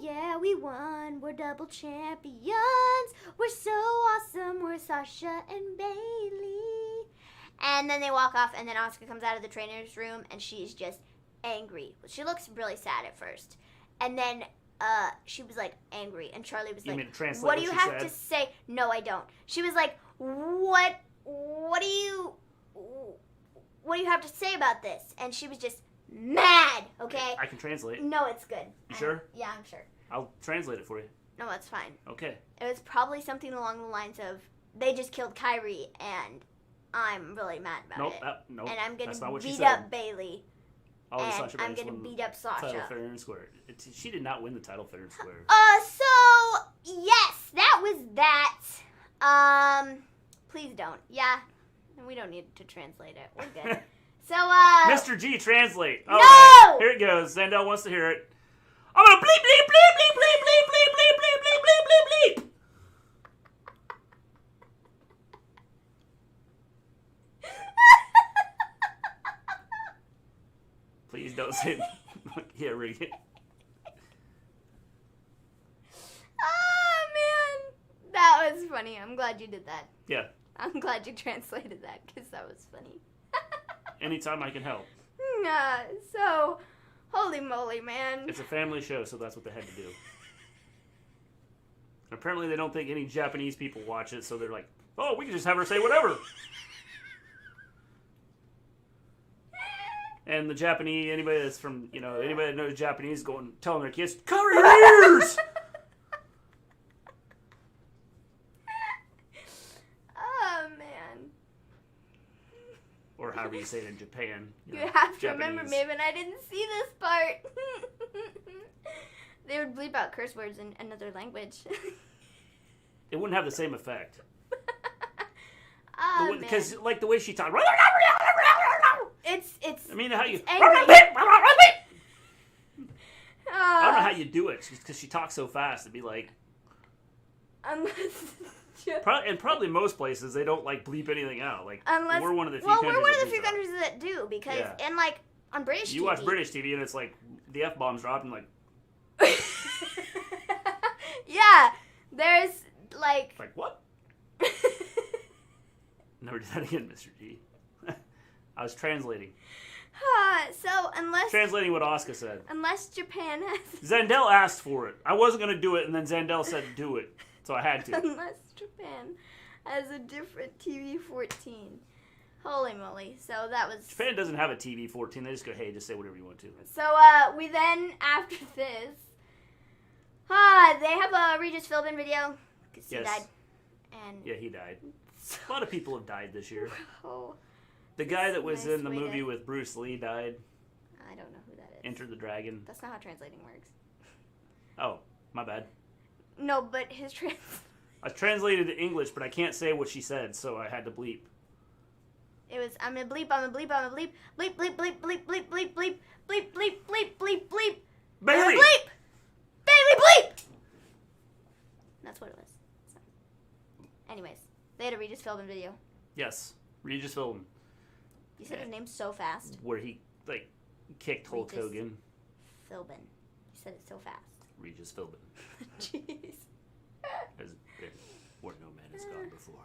yeah, we won. We're double champions. We're so awesome. We're Sasha and Bayley. And then they walk off, and then Asuka comes out of the trainer's room, and she's just angry. She looks really sad at first. And then she was like angry, and Charlie was like, what do you have to say? No, I don't. She was like, what do you have to say about this? And she was just mad, okay? I can translate. No, it's good. You sure? Yeah, I'm sure. I'll translate it for you. No, that's fine. Okay. It was probably something along the lines of, they just killed Kairi, and I'm really mad about it. Nope. And I'm going to beat said. Up Bayley. And I'm going to beat up Sasha. Title fair and square. She did not win the title fair and square. So, yes, that was that. Please don't. Yeah, we don't need to translate it. We're good. So, Mr. G, translate. No! Right, here it goes. Zandel wants to hear it. I'm gonna bleep, bleep, bleep, bleep, bleep, bleep, bleep, bleep, bleep, bleep, bleep, bleep, bleep. Please don't say yeah, Rick. Oh, man. That was funny. I'm glad you did that. Yeah. I'm glad you translated that, because that was funny. Anytime I can help. So, holy moly, man. It's a family show, so that's what they had to do. Apparently they don't think any Japanese people watch it, so they're like, oh, we can just have her say whatever. And the Japanese, anybody that's from, anybody that knows Japanese telling their kids, cover your ears! Oh, man. Or however you say it in Japan. You have to Japanese. remember, Maven, I didn't see this part. They would bleep out curse words in another language. It wouldn't have the same effect. Oh, because, like, the way she talked. It's. I mean, how you. Angry. I don't know how you do it, because she talks so fast. It'd be like. Probably most places they don't like bleep anything out. Like we're one of the few countries. Well, we're one of the few countries that do, because and like on British TV. You watch British TV and it's like the F-bombs dropped and like. Yeah, there's like. Like what? Never do that again, Mr. G. I was translating. So unless translating what Asuka said. Unless Japan has. Zandel asked for it. I wasn't gonna do it, and then Zandel said do it, so I had to. Unless Japan has a different TV 14. Holy moly! So that was. Japan doesn't have a TV 14. They just go, hey, just say whatever you want to. So we then after this, they have a Regis Philbin video because he died. And yeah, he died. A lot of people have died this year. Oh. The guy that was in the movie with Bruce Lee died. I don't know who that is. Enter the Dragon. That's not how translating works. Oh, my bad. No, but his I translated to English, but I can't say what she said, so I had to bleep. It was, I'm a bleep, I'm a bleep, I'm a bleep, bleep, bleep, bleep, bleep, bleep, bleep, bleep, bleep, bleep, bleep, bleep, bleep, Bailey! Bleep! Bailey bleep! That's what it was. So. Anyways, they had a Regis Philbin video. Yes, Regis Philbin. You said his name so fast. Where he, like, kicked Hulk Hogan. Philbin. You said it so fast. Regis Philbin. Jeez. As where no man has gone before.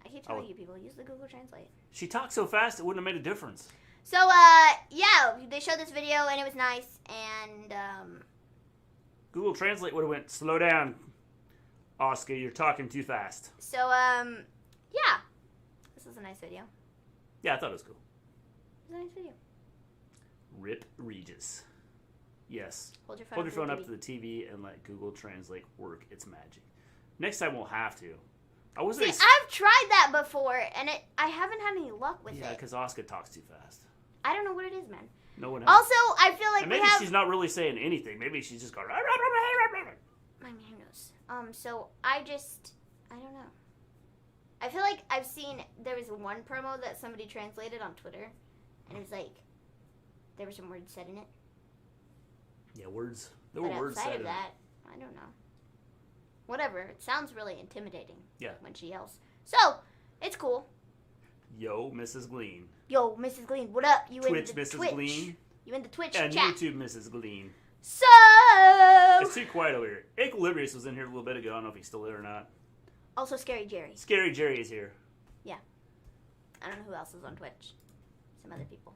I keep telling you people, use the Google Translate. She talked so fast, it wouldn't have made a difference. So, yeah, they showed this video, and it was nice, and, Google Translate would have went, slow down, Asuka, you're talking too fast. So, yeah. This was a nice video. Yeah, I thought it was cool. It was a nice video. Rip Regis. Yes. Hold your phone up to the TV and let Google Translate work its magic. Next time we'll have to. I've tried that before, and I haven't had any luck with it. Yeah, because Asuka talks too fast. I don't know what it is, man. No one has. Also, I feel like maybe she's not really saying anything. Maybe she's just going. I mean, who knows? So I don't know. I feel like I've seen there was one promo that somebody translated on Twitter, and it was like there were some words said in it. Yeah, words. There were words said in it. Outside of that, I don't know. Whatever. It sounds really intimidating. Yeah. When she yells. So, it's cool. Yo, Mrs. Gleen. Yo, Mrs. Gleen, what up? You Twitch, in the Mrs. Twitch. Gleen. You in the Twitch and chat. YouTube, Mrs. Gleen. So... It's too quiet over here. Equilibrius was in here a little bit ago. I don't know if he's still there or not. Also, Scary Jerry. Scary Jerry is here. Yeah. I don't know who else is on Twitch. Some other people.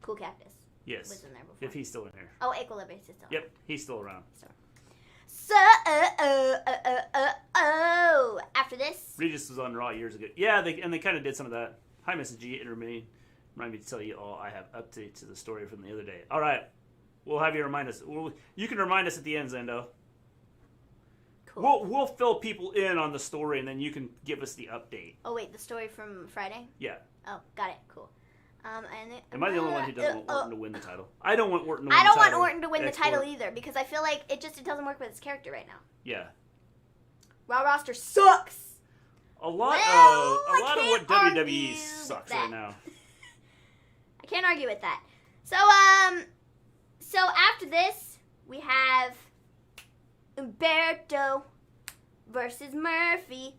Cool Cactus. Yes. Was in there before. If he's still in here. Oh, Equilibrius is still Yep, he's still around. So, after this... Regis was on Raw years ago. Yeah, they kind of did some of that. Hi, Mrs. G. Remind me to tell you all I have updates to the story from the other day. All right. We'll have you remind us. You can remind us at the end, Zendo. Cool. We'll fill people in on the story, and then you can give us the update. Oh, wait, the story from Friday? Yeah. Oh, got it. Cool. Am I the only one who doesn't want Orton to win the title? I don't want Orton to win the title. I don't want Orton to win the title either, because I feel like it doesn't work with his character right now. Yeah. Raw roster sucks! A lot of what WWE sucks right now. I can't argue with that. So, so after this, we have Umberto versus Murphy.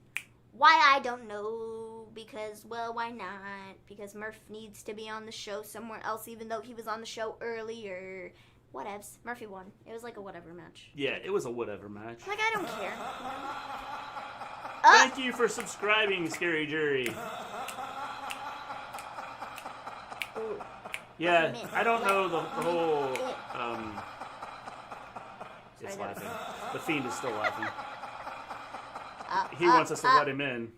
Why, I don't know, because, well, why not? Because Murph needs to be on the show somewhere else, even though he was on the show earlier. Whatevs. Murphy won. It was like a whatever match. Yeah, it was a whatever match. Like, I don't care. Thank you for subscribing, Scary Jerry. Ooh. Yeah, I don't know the whole, it's laughing. The Fiend is still laughing. He wants us to let him in.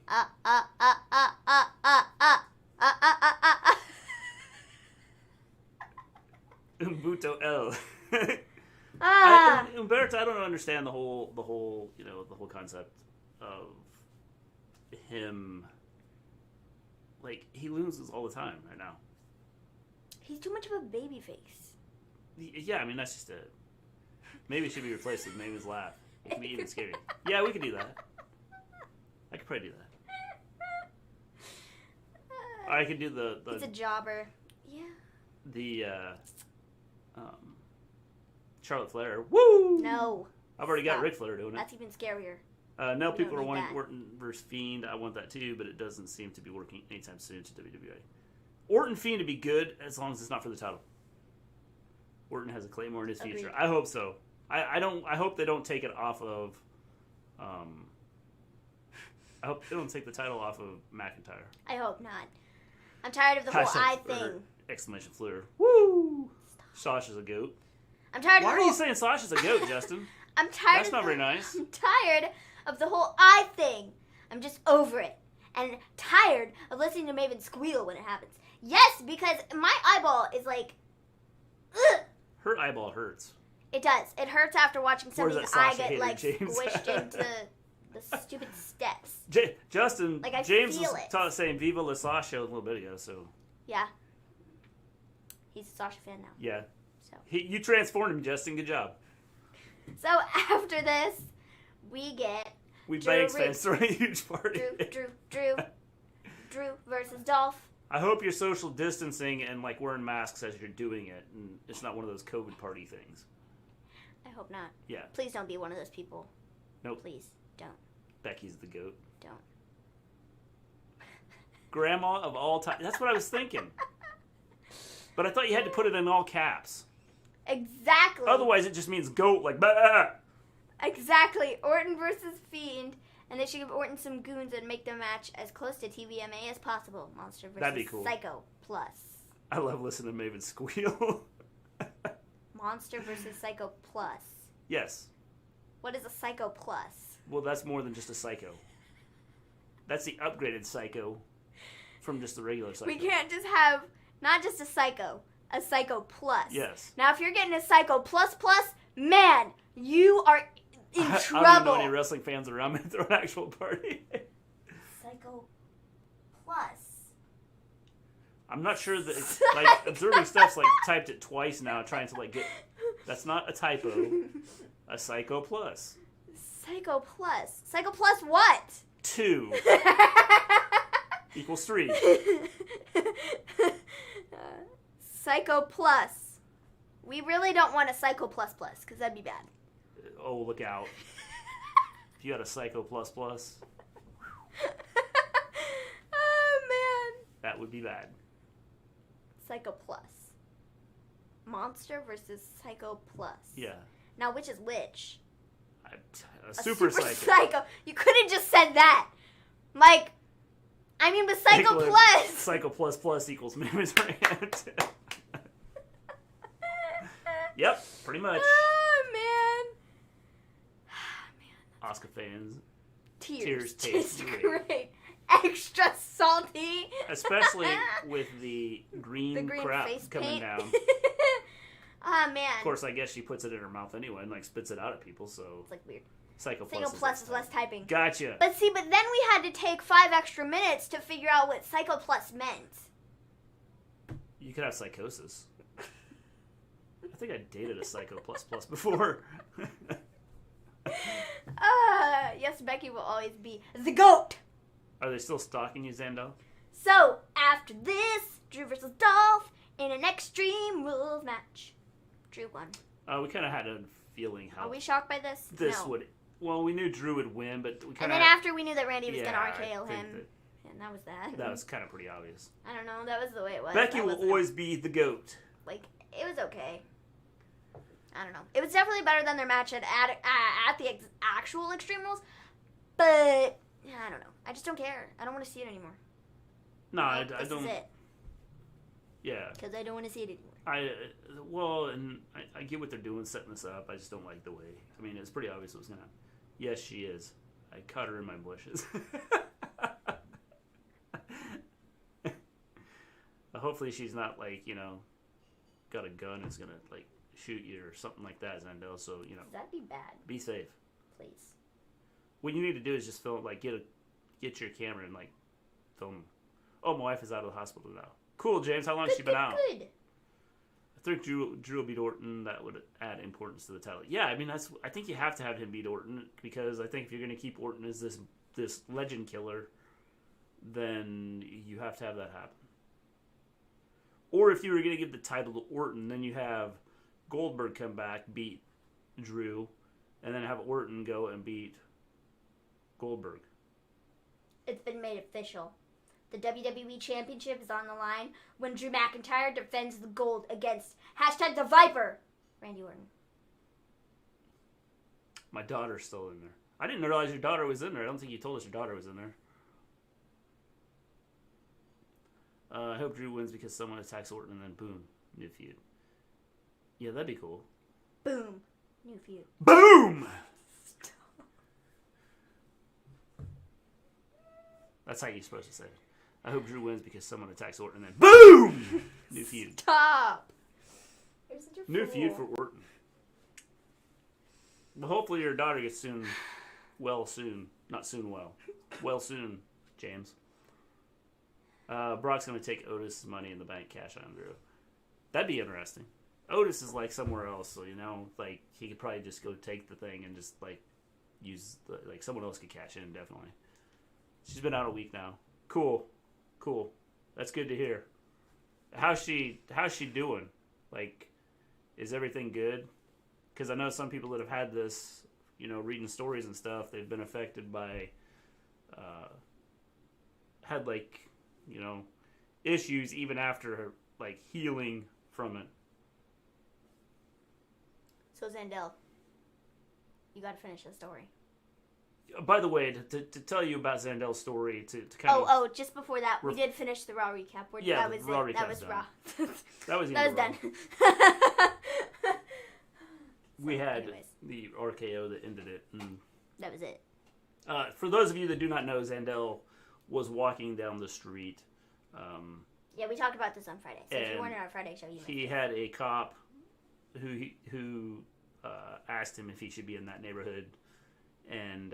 Kabuto L. Umberto, I don't understand the whole concept of him. Like, he loses all the time right now. He's too much of a baby face. Yeah, I mean, that's just it. Maybe it should be replaced with Maven's laugh. It can be even scary. Yeah, we could do that. I could probably do that. I could do the It's a jobber. Yeah. The Charlotte Flair. Woo! No. I've already got Ric Flair doing it. That's even scarier. No, people are wanting Orton versus Fiend. I want that too, but it doesn't seem to be working anytime soon to WWE. Orton Fiend to be good as long as it's not for the title. Orton has a Claymore in his future. I hope so. I hope they don't take it off of. I hope they don't take the title off of McIntyre. I hope not. I'm tired of the whole eye thing. Exclamation Flair. Woo! Sasha's a goat. I'm tired. Why are you saying Sasha's a goat, Justin? I'm tired. That's not very nice. I'm tired of the whole eye thing. I'm just over it. And tired of listening to Maven squeal when it happens. Yes, because my eyeball is like, ugh. Her eyeball hurts. It does. It hurts after watching somebody's eye get like James? squished into the stupid steps. Justin, like, I James feel was saying Viva La Sasha a little bit ago, so. Yeah. He's a Sasha fan now. Yeah. So. You transformed him, Justin. Good job. So after this, we get Banks fans throwing a huge party. Drew versus Dolph. I hope you're social distancing and like wearing masks as you're doing it, and it's not one of those COVID party things. I hope not. Yeah. Please don't be one of those people. Nope. Please don't. Becky's the goat. Don't. Grandma of all time. That's what I was thinking. But I thought you had to put it in all caps. Exactly. Otherwise, it just means goat, like, bah! Exactly. Orton versus Fiend. And they should give Orton some goons and make the match as close to TVMA as possible. Monster versus That'd be cool. Psycho Plus. I love listening to Maven squeal. Monster versus Psycho Plus. Yes. What is a Psycho Plus? Well, that's more than just a Psycho. That's the upgraded Psycho from just the regular Psycho. We can't just have, not just a Psycho Plus. Yes. Now, if you're getting a Psycho Plus, man, you are in trouble. I don't even know any wrestling fans around me throw an actual party. Psycho Plus. I'm not sure that it's, like, Observing Stuff's like typed it twice now, trying to like get. That's not a typo. A Psycho Plus. Psycho Plus. Psycho Plus what? 2 equals 3. Psycho Plus. We really don't want a Psycho Plus because that'd be bad. Oh, look out. If you had a Psycho Plus. Oh, man. That would be bad. Psycho Plus. Monster versus Psycho Plus. Yeah. Now, which is which? A super Psycho. You could have just said that. Like, I mean, but Psycho Plus. Psycho Plus equals Maven's rant. Yep, pretty much. Oh, man. Asuka fans. Tears taste great. Extra salty. Especially with the green crap face coming paint. down. Oh, man. Of course, I guess she puts it in her mouth anyway and like spits it out at people, so. It's like weird. Psycho Plus is less typing. Gotcha. But see, then we had to take 5 extra minutes to figure out what Psycho Plus meant. You could have psychosis. I think I dated a Psycho Plus before. Yes, Becky will always be the GOAT. Are they still stalking you, Zando? So, after this, Drew versus Dolph in an Extreme Rules match. Drew won. We kind of had a feeling how... Are we shocked by this? No. would... Well, we knew Drew would win, but we kind of... And then after we knew that Randy was going to RKO him. And that was that. That was kind of pretty obvious. I don't know. That was the way it was. Becky will always be the GOAT. Like, it was okay. I don't know. It was definitely better than their match at the actual Extreme Rules. But, yeah, I don't know. I just don't care. I don't want to see it anymore. No, like, I don't... This is it. Yeah. Because I don't want to see it anymore. I get what they're doing, setting this up. I just don't like the way. I mean, it's pretty obvious it was going to... Yes, she is. I caught her in my bushes. Hopefully she's not, like, going got a gun and is gonna like shoot you or something like that, Zandel. So That'd be bad. Be safe. Please. What you need to do is just film, like get your camera and like film. Oh, my wife is out of the hospital now. Cool, James. How long has she been out? Good. I think Drew will beat Orton. That would add importance to the title. Yeah, I mean I think you have to have him beat Orton because I think if you're going to keep Orton as this legend killer, then you have to have that happen. Or if you were going to give the title to Orton, then you have Goldberg come back, beat Drew, and then have Orton go and beat Goldberg. It's been made official. The WWE Championship is on the line when Drew McIntyre defends the gold against #The Viper, Randy Orton. My daughter's still in there. I didn't realize your daughter was in there. I don't think you told us your daughter was in there. I hope Drew wins because someone attacks Orton and then boom, new feud. Yeah, that'd be cool. Boom, new feud. Boom! That's how you're supposed to say it. I hope Drew wins because someone attacks Orton and then boom! New feud. Stop! You're such a New fool. feud for Orton. Well, hopefully your daughter gets soon. Well soon. Not soon well. Well soon, James. Brock's going to take Otis' money in the bank cash on Drew. That'd be interesting. Otis is like somewhere else, so like he could probably just go take the thing and just like use like someone else could cash in, definitely. She's been out a week now. Cool. That's good to hear. How's she doing? Like, is everything good? Because I know some people that have had this, reading stories and stuff, they've been affected by, had like, issues even after like healing from it. So Zandel, you got to finish the story. By the way, to tell you about Zandel's story, to kind of... just before that, we did finish the Raw recap. Yeah, that was Raw it. recap's That was done. Raw. That was done. We had anyways. the RKO that ended it. And, that was it. for those of you that do not know, Zandel was walking down the street. Yeah, we talked about this on Friday. So if you weren't on our Friday show, you missed he it. had a cop who asked him if he should be in that neighborhood. And,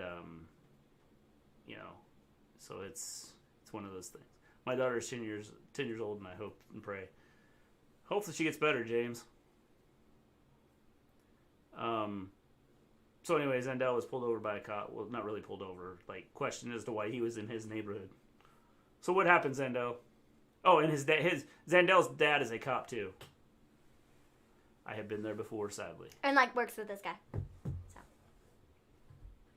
so it's one of those things. My daughter's 10 years old, and I hope and pray. Hopefully she gets better, James. So anyways, Zandel was pulled over by a cop. Well, not really pulled over, like questioned as to why he was in his neighborhood. So what happened, Zandel? Oh, and Zandel's dad is a cop too. I have been there before, sadly. And works with this guy. So.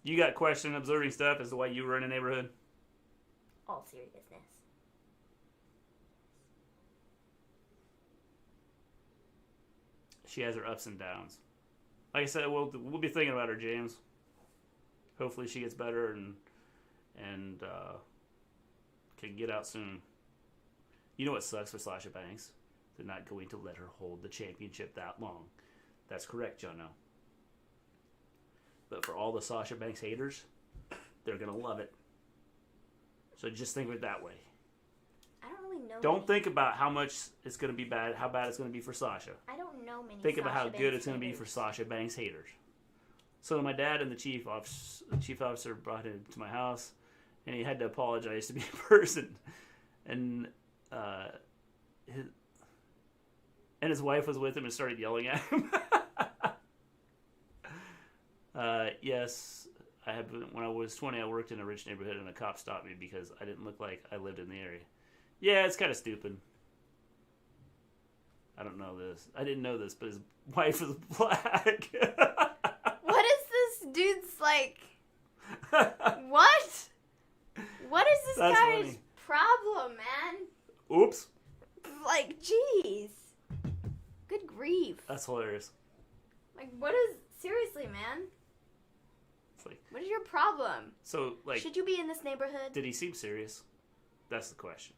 You got questioned observing stuff as to why you were in a neighborhood? All seriousness. She has her ups and downs. Like I said, we'll be thinking about her, James. Hopefully she gets better and can get out soon. You know what sucks for Sasha Banks? They're not going to let her hold the championship that long. That's correct, Jono. But for all the Sasha Banks haters, they're going to love it. So just think of it that way. I don't really know. Don't think about how much it's going to be bad, how bad it's going to be for Sasha. I don't know many. Think about how Sasha good Banks it's going to be haters. for Sasha Banks haters. So my dad and the chief officer brought him to my house, and he had to apologize to me in person. And his wife was with him and started yelling at him. Yes, when I was 20, I worked in a rich neighborhood, and a cop stopped me because I didn't look like I lived in the area. Yeah, it's kind of stupid. I don't know this. I didn't know this, but his wife was black. What is this dude's what? What is this That's guy's funny. problem, man? Oops. Jeez. Good grief. That's hilarious. Seriously, man? It's like, What is your problem? so, Should you be in this neighborhood? did he seem serious? That's the question.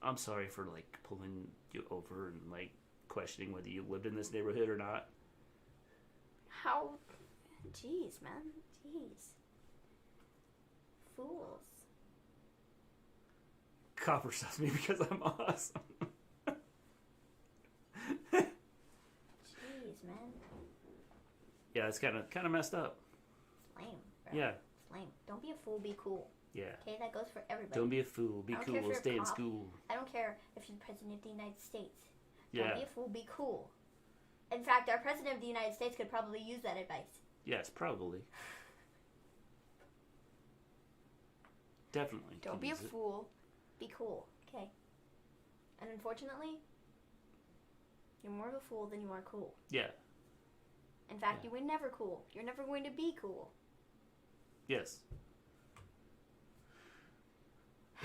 I'm sorry for, pulling you over and, questioning whether you lived in this neighborhood or not. How? Jeez, man. Jeez. Fools. Copper stuffs me because I'm awesome. Yeah, it's kind of messed up. It's lame, bro. Yeah. It's lame. Don't be a fool, be cool. Yeah. Okay, that goes for everybody. Don't be a fool, be cool, stay in school. I don't care if you're the President of the United States. Yeah. Don't be a fool, be cool. In fact, our President of the United States could probably use that advice. Yes, probably. Definitely. Don't be a fool, be cool. Okay. And unfortunately, you're more of a fool than you are cool. Yeah. In fact, you were never cool. You're never going to be cool. Yes.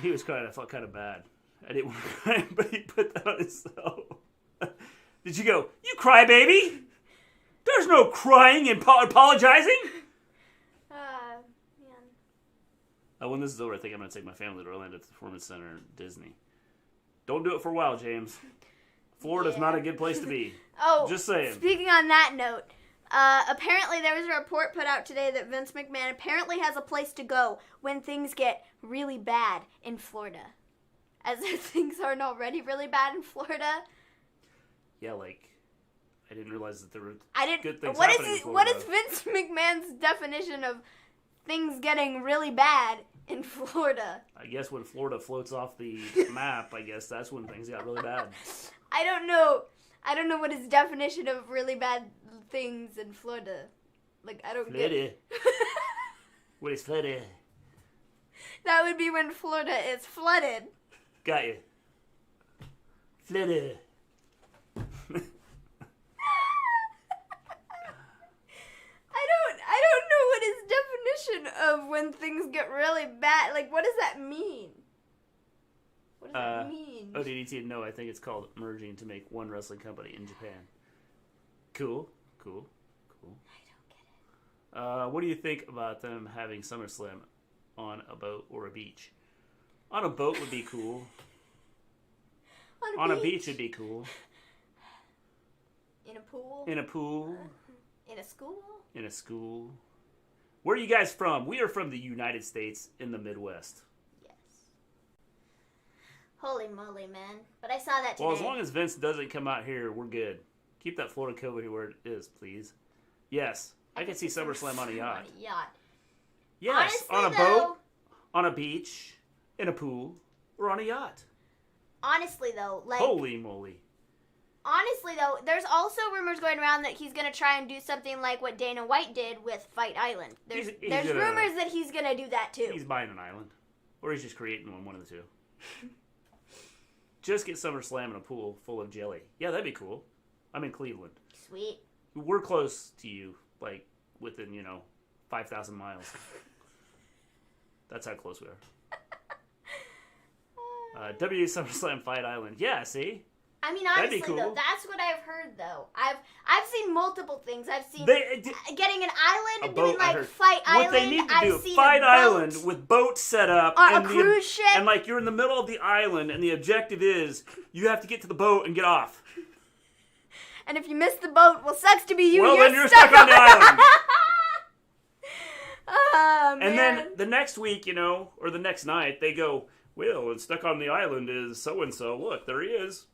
He was crying. I felt kind of bad. I didn't want to cry, but he put that on himself. Did you go, you cry, baby? There's no crying and apologizing. Man. When this is over, I think I'm going to take my family to Orlando Performance Center at Disney. Don't do it for a while, James. Florida's not a good place to be. Just saying. Speaking on that note, apparently there was a report put out today that Vince McMahon apparently has a place to go when things get really bad in Florida. As if things aren't already really bad in Florida. Yeah, like, I didn't realize that there were good things what happening is in Florida. What is Vince McMahon's definition of things getting really bad in Florida? I guess when Florida floats off the map, I guess that's when things got really bad. I don't know what his definition of really bad things in Florida. Like, I don't get it. What is flooded? That would be when Florida is flooded. Got you. Flooded. I don't know what his definition of when things get really bad. Like, what does that mean? What does that mean? ODDT, no, I think it's called merging to make one wrestling company in Japan. Cool. I don't get it. What do you think about them having SummerSlam on a boat or a beach? On a boat would be cool. On a beach would be cool. In a pool? In a pool. In a school? In a school. Where are you guys from? We are from the United States in the Midwest. Yes. Holy moly, man. But I saw that today. Well, as long as Vince doesn't come out here, we're good. Keep that Florida COVID where it is, please. Yes. I can see SummerSlam on a yacht. Yes. Honestly, on a boat, on a beach, in a pool, or on a yacht. Honestly, though, like... Holy moly. Honestly, though, there's also rumors going around that he's going to try and do something like what Dana White did with Fight Island. There's rumors that he's going to do that, too. He's buying an island. Or he's just creating one of the two. Just get SummerSlam in a pool full of jelly. Yeah, that'd be cool. I'm in Cleveland. Sweet. We're close to you, like, within, 5,000 miles. That's how close we are. WWE SummerSlam Fight Island. Yeah, see? I mean, honestly, cool. though, that's what I've heard, though. I've seen multiple things. I've seen getting an island and doing, like, Fight Island. What they need to do, Fight Island with boats set up. On a cruise ship. And, like, you're in the middle of the island, and the objective is you have to get to the boat and get off. And if you miss the boat, well, sucks to be you. Well, then you're stuck on the island. Oh, man. And then the next week, or the next night, they go, well, and stuck on the island is so-and-so. Look, there he is.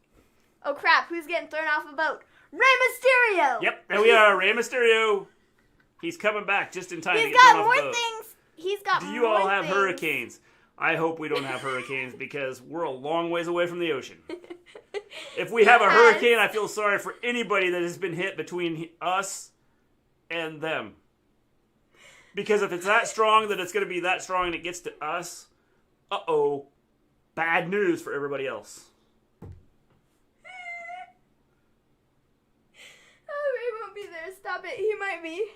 Oh, crap. Who's getting thrown off a boat? Rey Mysterio! Yep, there we are. Rey Mysterio. He's coming back just in time to get thrown off off the boat. He's got more things. Do you all have hurricanes? I hope we don't have hurricanes because we're a long ways away from the ocean. If we have a hurricane, I feel sorry for anybody that has been hit between us and them. Because if it's that strong, that it's going to be that strong and it gets to us, bad news for everybody else. Ray won't be there. Stop it. He might be.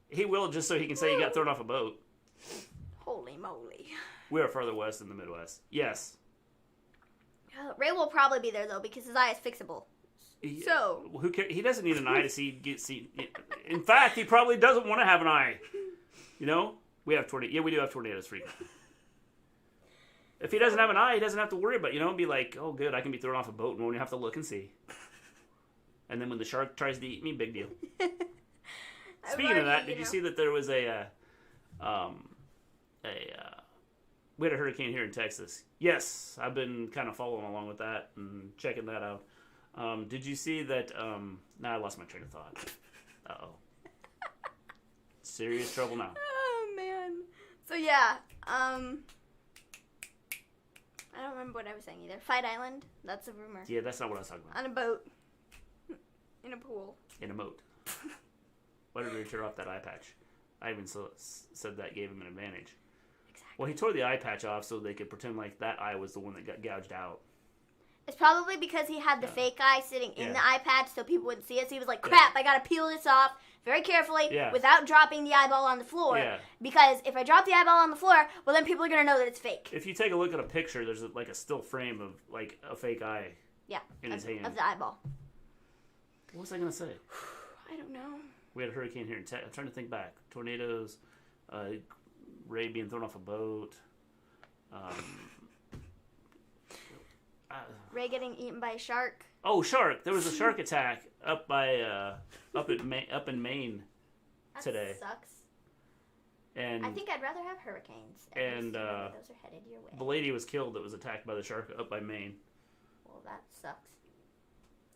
He will, just so he can say he got thrown off a boat. Holy moly. We are further west in the Midwest. Yes. Ray will probably be there, though, because his eye is fixable. So. Who cares? He doesn't need an eye to see. In fact, he probably doesn't want to have an eye. We have tornadoes. Yeah, we do have tornadoes frequently. If he doesn't have an eye, he doesn't have to worry about it. Be like, oh, good, I can be thrown off a boat and won't have to look and see. And then when the shark tries to eat me, big deal. Speaking of that, did you see that there was we had a hurricane here in Texas? Yes, I've been kind of following along with that and checking that out. Did you see that? Now I lost my train of thought. Uh-oh. serious trouble now. Oh, man. So, yeah. I don't remember what I was saying either. Fight Island. That's a rumor. Yeah, that's not what I was talking about. On a boat. In a pool. In a moat. Why did he tear off that eye patch? I even said that gave him an advantage. Exactly. Well, he tore the eye patch off so they could pretend like that eye was the one that got gouged out. It's probably because he had the fake eye sitting in the eye patch so people wouldn't see it. So he was like, crap, I gotta peel this off very carefully without dropping the eyeball on the floor. Yeah. Because if I drop the eyeball on the floor, well, then people are gonna know that it's fake. If you take a look at a picture, there's like a still frame of like a fake eye in his hand. Of the eyeball. What was I gonna say? I don't know. We had a hurricane here in Texas. I'm trying to think back. Tornadoes, Ray being thrown off a boat. Ray getting eaten by a shark. Oh, shark! There was a shark attack up in Maine today. That sucks. And I think I'd rather have hurricanes. And those are headed your way. The lady was killed that was attacked by the shark up by Maine. Well, that sucks.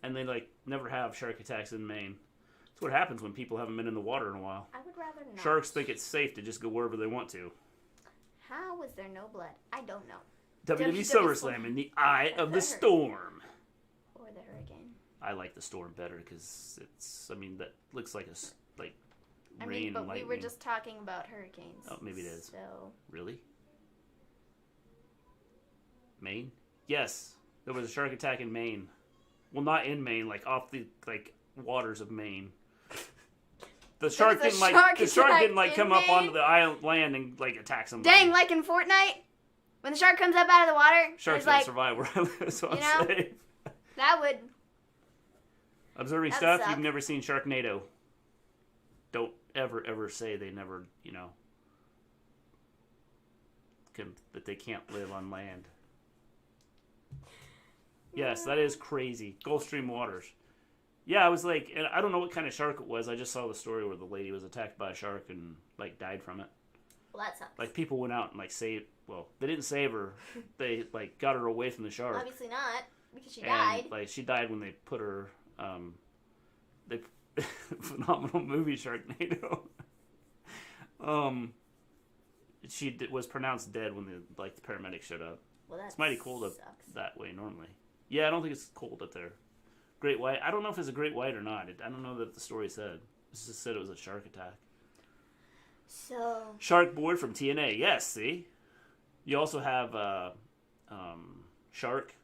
And they never have shark attacks in Maine. That's what happens when people haven't been in the water in a while. I would rather not. Sharks think it's safe to just go wherever they want to. How was there no blood? I don't know. WWE SummerSlam in the eye of the storm. Or the hurricane. I like the storm better because that looks like rain and lightning. But we were just talking about hurricanes. Oh, maybe it is. So. Really? Maine? Yes. There was a shark attack in Maine. Well, not in Maine, like off the waters of Maine. The shark didn't come up onto the island land and attack somebody. Dang, like in Fortnite? When the shark comes up out of the water, sharks don't survive where I live, so I'm safe. That would. Observing stuff you've never seen. Sharknado. Don't ever say they never, that they can't live on land. Yes, that is crazy. Gulfstream waters. Yeah, I was like, and I don't know what kind of shark it was. I just saw the story where the lady was attacked by a shark and died from it. Well, that sucks. People went out and saved. Well, they didn't save her. They got her away from the shark. Obviously not, because she died. She died when they put her. Phenomenal movie Sharknado. She was pronounced dead when the paramedics showed up. Well, it's mighty cold up that way normally. Yeah, I don't think it's cold up there. Great white. I don't know if it's a great white or not. I don't know that the story said. It just said it was a shark attack. So. Shark Boy from TNA. Yes, see? You also have Shark.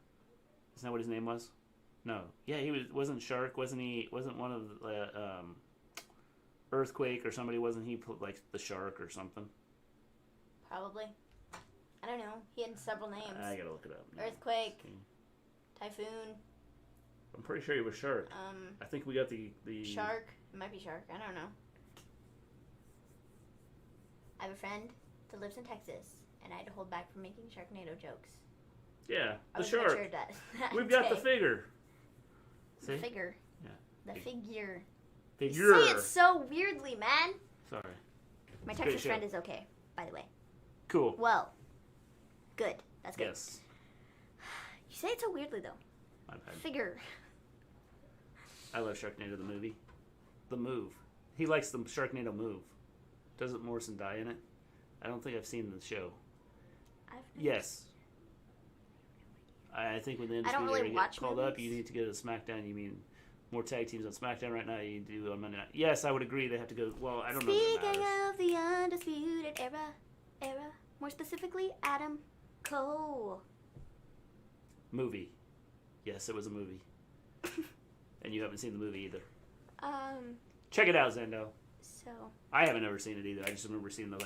Isn't that what his name was? No. Yeah, wasn't Shark. Wasn't one of the Earthquake or somebody? Wasn't he the Shark or something? Probably. I don't know. He had several names. I gotta look it up. Earthquake. Typhoon. I'm pretty sure he was Shark. I think we got the Shark. It might be Shark. I don't know. I have a friend that lives in Texas, and I had to hold back from making Sharknado jokes. Yeah, the shark. We've got the figure. See? The figure. Yeah. The figure. Figure. You say it so weirdly, man. Sorry. My Texas friend is okay, by the way. Cool. Well, good. That's good. Yes. You say it so weirdly, though. My bad. Figure. I love Sharknado the movie. The move. He likes the Sharknado move. Doesn't Morrison die in it? I don't think I've seen the show. Yes. I think when the industry gets called up, you need to go to SmackDown. You mean more tag teams on SmackDown right now you do on Monday night? Yes, I would agree. They have to go. Well, I don't know. Speaking of the Undisputed Era, more specifically, Adam Cole. Movie. Yes, it was a movie. And you haven't seen the movie either. Check it out, Zendo. So. I haven't ever seen it either. I just remember seeing the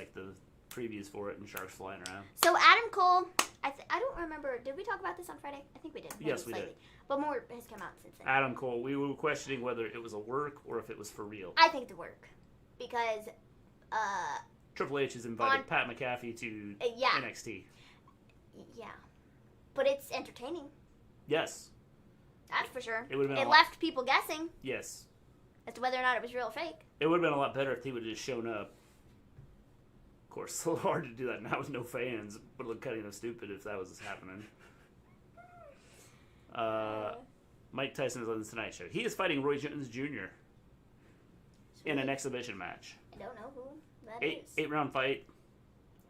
previews for it and sharks flying around. So Adam Cole, I don't remember. Did we talk about this on Friday? I think we did. Yes, we did. But more has come out since then. Adam Cole. We were questioning whether it was a work or if it was for real. I think it's a work because Triple H has invited Pat McAfee to NXT. Yeah, but it's entertaining. Yes, that's for sure. It would have been. It left people guessing. Yes. As to whether or not it was real or fake. It would have been a lot better if he would have just shown up. Of course, it's a little hard to do that now with no fans. It would look kind of stupid if that was happening. Mike Tyson is on the Tonight Show. He is fighting Roy Jones Jr. in an exhibition match. I don't know who that is. 8-round fight.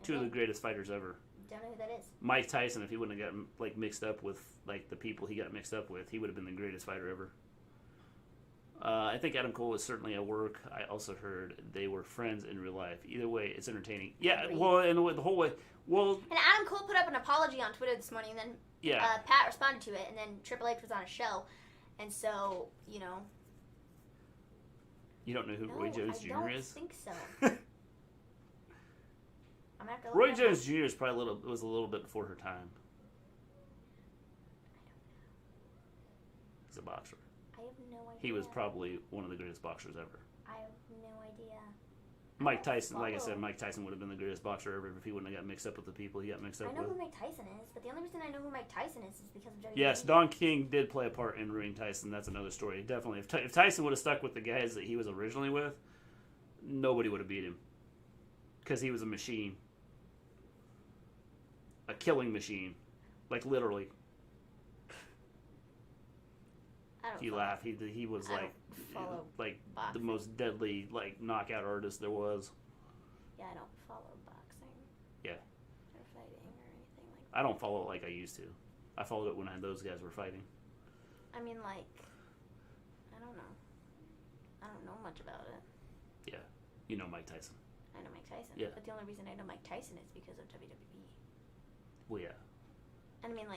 Two of the greatest fighters ever. Don't know who that is. Mike Tyson, if he wouldn't have gotten mixed up with the people he got mixed up with, he would have been the greatest fighter ever. I think Adam Cole was certainly at work. I also heard they were friends in real life. Either way, it's entertaining. Yeah, well, and the whole way. Well, and Adam Cole put up an apology on Twitter this morning, and then Pat responded to it, and then Triple H was on a show, and so you know. You don't know who Roy Jones Jr. is? I don't think so. I'm gonna have to look Roy Jones Jr. is probably was a little bit before her time. He's a boxer. I have no idea. He was probably one of the greatest boxers ever. I have no idea. Mike Tyson, like I said, Mike Tyson would have been the greatest boxer ever if he wouldn't have got mixed up with the people he got mixed up with. I know who Mike Tyson is, but the only reason I know who Mike Tyson is because of WWE. Yes, Don King did play a part in ruining Tyson. That's another story. Definitely. If Tyson would have stuck with the guys that he was originally with, nobody would have beat him. Because he was a machine. A killing machine. Like, literally. He laughed. He was like the most deadly knockout artist there was. Yeah, I don't follow boxing. Yeah. Or fighting or anything like that. I don't follow it like I used to. I followed it when those guys were fighting. I mean, I don't know. I don't know much about it. Yeah. You know Mike Tyson. I know Mike Tyson. Yeah. But the only reason I know Mike Tyson is because of WWE. Well, yeah. And I mean,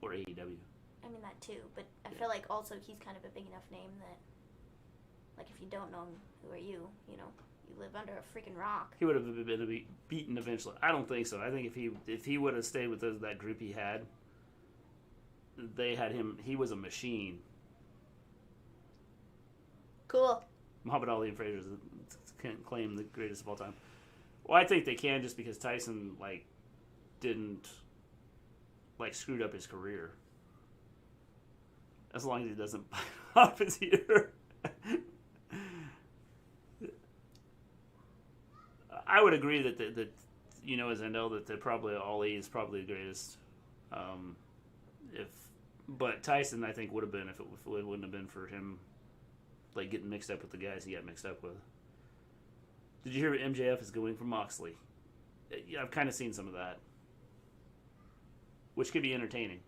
or AEW. I mean that too, but I feel like also he's kind of a big enough name that, if you don't know him, who are you? You know, you live under a freaking rock. He would have been beaten eventually. I don't think so. I think if he would have stayed with that group he had, they had him. He was a machine. Cool. Muhammad Ali and Frazier can claim the greatest of all time. Well, I think they can just because Tyson didn't screwed up his career. As long as he doesn't bite off his ear. I would agree that as Endel, that probably Ali is probably the greatest. But Tyson, I think, would have been if it wouldn't have been for him, getting mixed up with the guys he got mixed up with. Did you hear MJF is going for Moxley? Yeah, I've kind of seen some of that, which could be entertaining.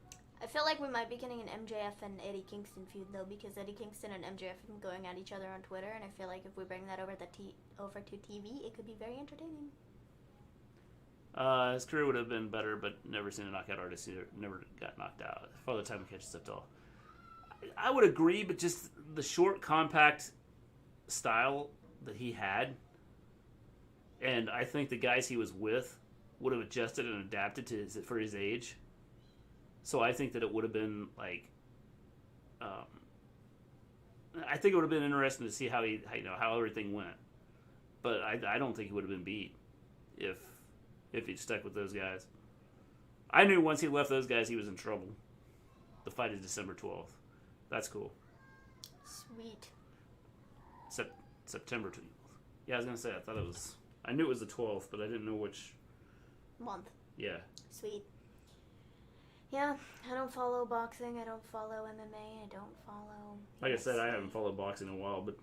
I feel like we might be getting an MJF and Eddie Kingston feud, though, because Eddie Kingston and MJF have been going at each other on Twitter, and I feel like if we bring that over to TV, it could be very entertaining. His career would have been better, but never seen a knockout artist either. Never got knocked out. Father Time catches up to all. I would agree, but just the short, compact style that he had, and I think the guys he was with would have adjusted and adapted for his age. So I think that it would have been I think it would have been interesting to see how everything went, but I don't think he would have been beat if he'd stuck with those guys. I knew once he left those guys, he was in trouble. The fight is December 12th. That's cool. Sweet. September 12th. Yeah, I was gonna say I knew it was the 12th, but I didn't know which month. Yeah. Sweet. Yeah, I don't follow boxing. I don't follow MMA. I don't follow. Like I said, I haven't followed boxing in a while, but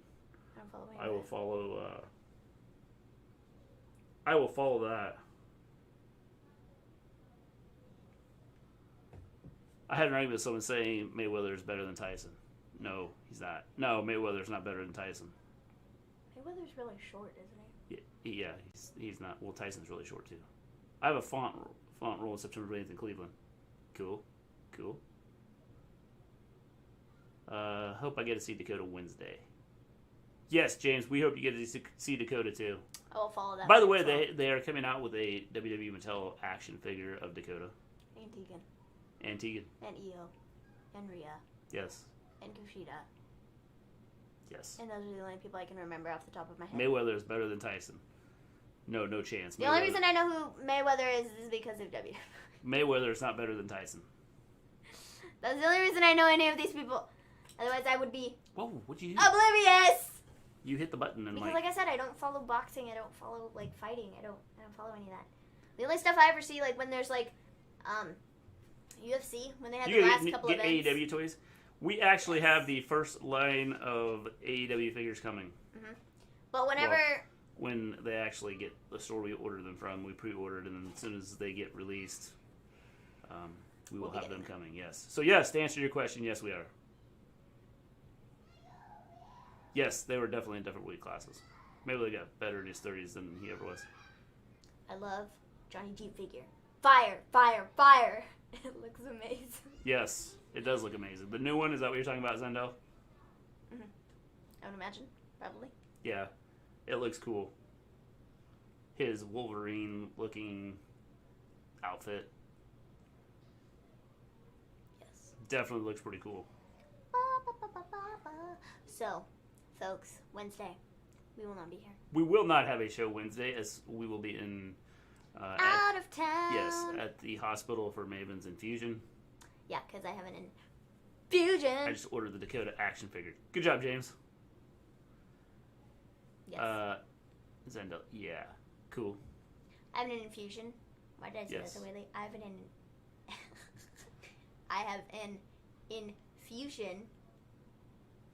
I don't follow. I will follow. I will follow that. I had an argument with someone saying Mayweather is better than Tyson. No, he's not. No, Mayweather's not better than Tyson. Mayweather's really short, isn't he? Yeah, he's not. Well, Tyson's really short too. I have a font roll on September 20th in Cleveland. Cool. Hope I get to see Dakota Wednesday. Yes, James, we hope you get to see Dakota too. I will follow that. By the way, they are coming out with a WWE Mattel action figure of Dakota. And Tegan. And Io. And Rhea. Yes. And Kushida. Yes. And those are the only people I can remember off the top of my head. Mayweather is better than Tyson. No chance. The only reason I know who Mayweather is because of WWE. Mayweather is not better than Tyson. That's the only reason I know any of these people. Otherwise, I would be Whoa, what'd you do? Oblivious! You hit the button and because like I said, I don't follow boxing. I don't follow fighting. I don't follow any of that. The only stuff I ever see when there's UFC when they had the last couple get events. AEW toys. We actually have the first line of AEW figures coming. Mm-hmm. But whenever... when they actually get the store we ordered them from, we pre-ordered, and then as soon as they get released, we will have them coming, yes. So yes, to answer your question, yes, we are. Yes, they were definitely in different weight classes. Maybe they got better in his 30s than he ever was. I love Johnny G figure. Fire, fire, fire. It looks amazing. Yes, it does look amazing. The new one, is that what you're talking about, Zendo? Mm-hmm. I would imagine, probably. Yeah, it looks cool. His Wolverine-looking outfit. Yes. Definitely looks pretty cool. So, folks, Wednesday, we will not be here. We will not have a show Wednesday, as we will be in... out of town. Yes, at the hospital for Maven's infusion. Yeah, because I have an infusion. I just ordered the Dakota action figure. Good job, James. Yes. Zendo, yeah, cool. I have an infusion. Why did I say that so weirdly? I have an infusion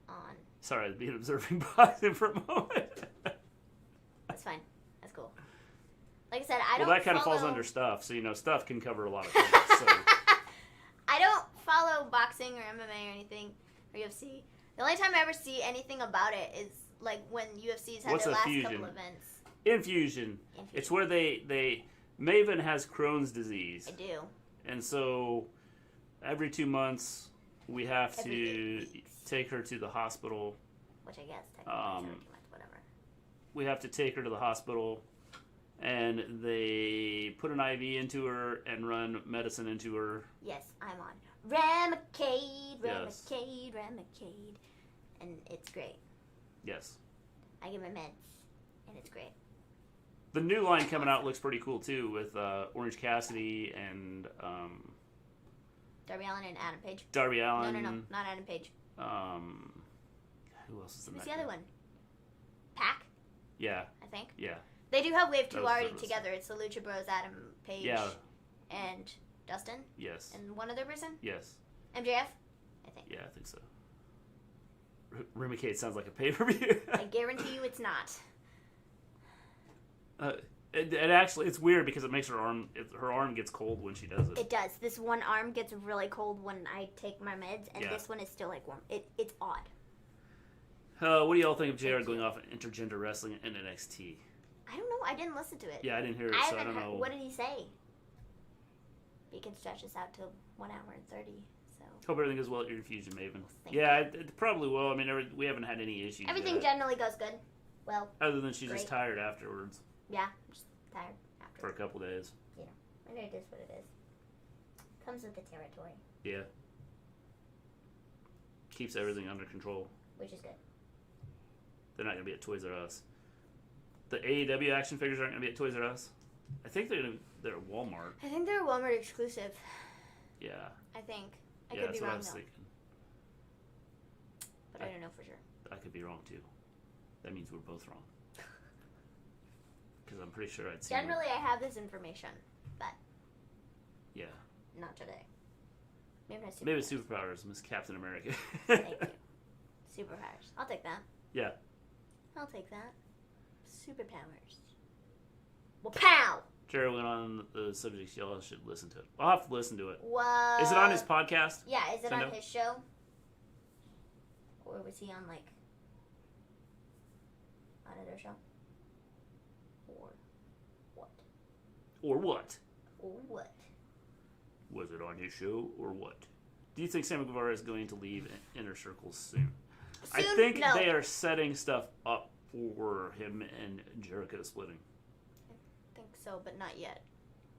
on. Sorry, I was being observing boxing for a moment. That's fine. That's cool. Like I said, I don't. Well, that kind of falls under stuff, so stuff can cover a lot of things. So. I don't follow boxing or MMA or anything or UFC. The only time I ever see anything about it is like when UFC's had their last couple events. Infusion. It's where they Maven has Crohn's disease. I do. And so every 2 months we have to take her to the hospital. Which I guess technically 2 months, whatever. We have to take her to the hospital, and they put an IV into her and run medicine into her. Yes, I'm on Remicade, and it's great. Yes. I get my meds, and it's great. The new line coming out looks pretty cool too, with Orange Cassidy and Darby Allin and Adam Page. Darby Allin. No, not Adam Page. Who else is in that? Who's the other one? Pac? Yeah. I think. Yeah. They do have Wave 2 already together. It's the Lucha Bros, Adam Page, and Dustin. Yes. And one other person? Yes. MJF? I think. Yeah, I think so. Remicade sounds like a pay-per-view. I guarantee you it's not. It actually, it's weird because it makes her arm gets cold when she does it. It does. This one arm gets really cold when I take my meds, and this one is still like warm. It's odd. What do y'all think of JR going off intergender wrestling in NXT? I don't know. I didn't listen to it. Yeah, I didn't hear it, so I don't know. What did he say? He can stretch this out to 1 hour and 30. So. Hope everything goes well at your infusion, Maven. It probably will. I mean, we haven't had any issues. Everything generally goes good. Well. Other than she's just tired afterwards. Yeah, I'm just tired afterwards. For a couple days. Yeah, and it is what it is. Comes with the territory. Yeah. Keeps everything under control. Which is good. They're not going to be at Toys R Us. The AEW action figures aren't going to be at Toys R Us. I think they're at Walmart. I think they're Walmart exclusive. Yeah. I think. I could be wrong, that's what I was thinking. But I don't know for sure. I could be wrong, too. That means we're both wrong. Because I'm pretty sure I'd seen Generally, I have this information, but... Yeah. Not today. Maybe not superpowers. Maybe superpowers, Miss Captain America. Thank you. Superpowers. I'll take that. Yeah. I'll take that. Superpowers. Well, pow! Jerry went on the subject. Y'all should listen to it. I'll have to listen to it. What? Is it on his podcast? Yeah, is it on his show? Or was he on, like, another show? Or what? Or what? Or what? Was it on his show or what? Do you think Sammy Guevara is going to leave Inner Circle soon? I think they are setting stuff up for him and Jericho splitting. I think so, but not yet.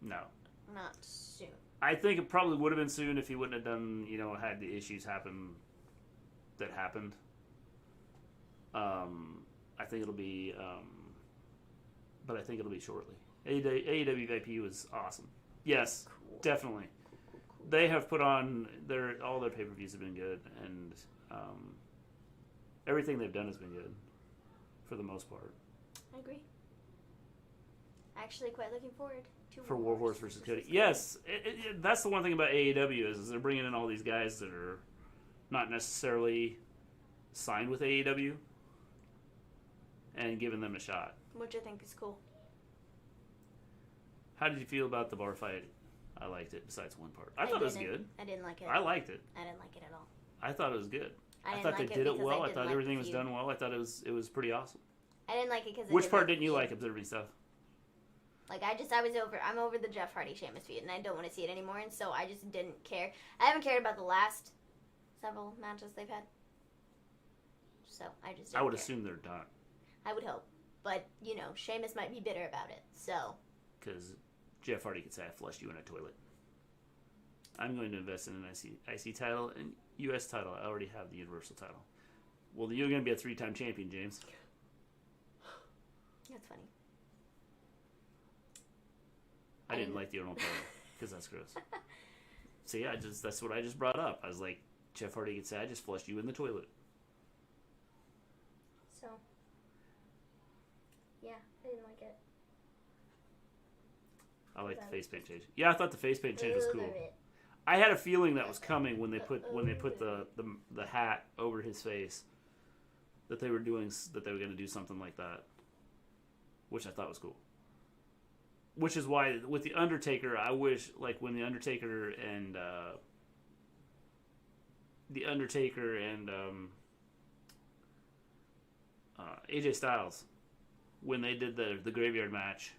No. Not soon. I think it probably would have been soon if he wouldn't have done, had the issues happen that happened. I think it'll be, but I think it'll be shortly. AEW VIP was awesome. Yes, cool. Definitely. Cool. They have put on all their pay-per-views have been good, and everything they've done has been good, for the most part. I agree. Actually, quite looking forward to Warhorse versus Cody. Yes, that's the one thing about AEW is they're bringing in all these guys that are not necessarily signed with AEW, and giving them a shot. Which I think is cool. How did you feel about the bar fight? I liked it, besides one part. I thought it was good. I didn't like it. I liked it. I didn't like it at all. I thought it was good. I thought they did it well. I thought everything was done well. I thought it was pretty awesome. I didn't like it because... Which part didn't you like, observing stuff? Like, I'm over the Jeff Hardy Sheamus feud, and I don't want to see it anymore, and so I just didn't care. I haven't cared about the last several matches they've had. So, I just didn't I would care. assume they're done. I would hope. But, Sheamus might be bitter about it, so... Because Jeff Hardy could say, I flushed you in a toilet. I'm going to invest in an IC title and US title. I already have the Universal title. Well, you're going to be a 3-time champion, James. That's funny. I didn't like the Arnold title because that's gross. See, that's what I just brought up. I was like, Jeff Hardy could say, I just flushed you in the toilet. So, yeah, I didn't like it. I like the face paint change. Yeah, I thought the face paint change was cool. I had a feeling that was coming when they put the hat over his face, that they were going to do something like that, which I thought was cool. Which is why with the Undertaker, I wish like when the Undertaker and AJ Styles, when they did the graveyard match,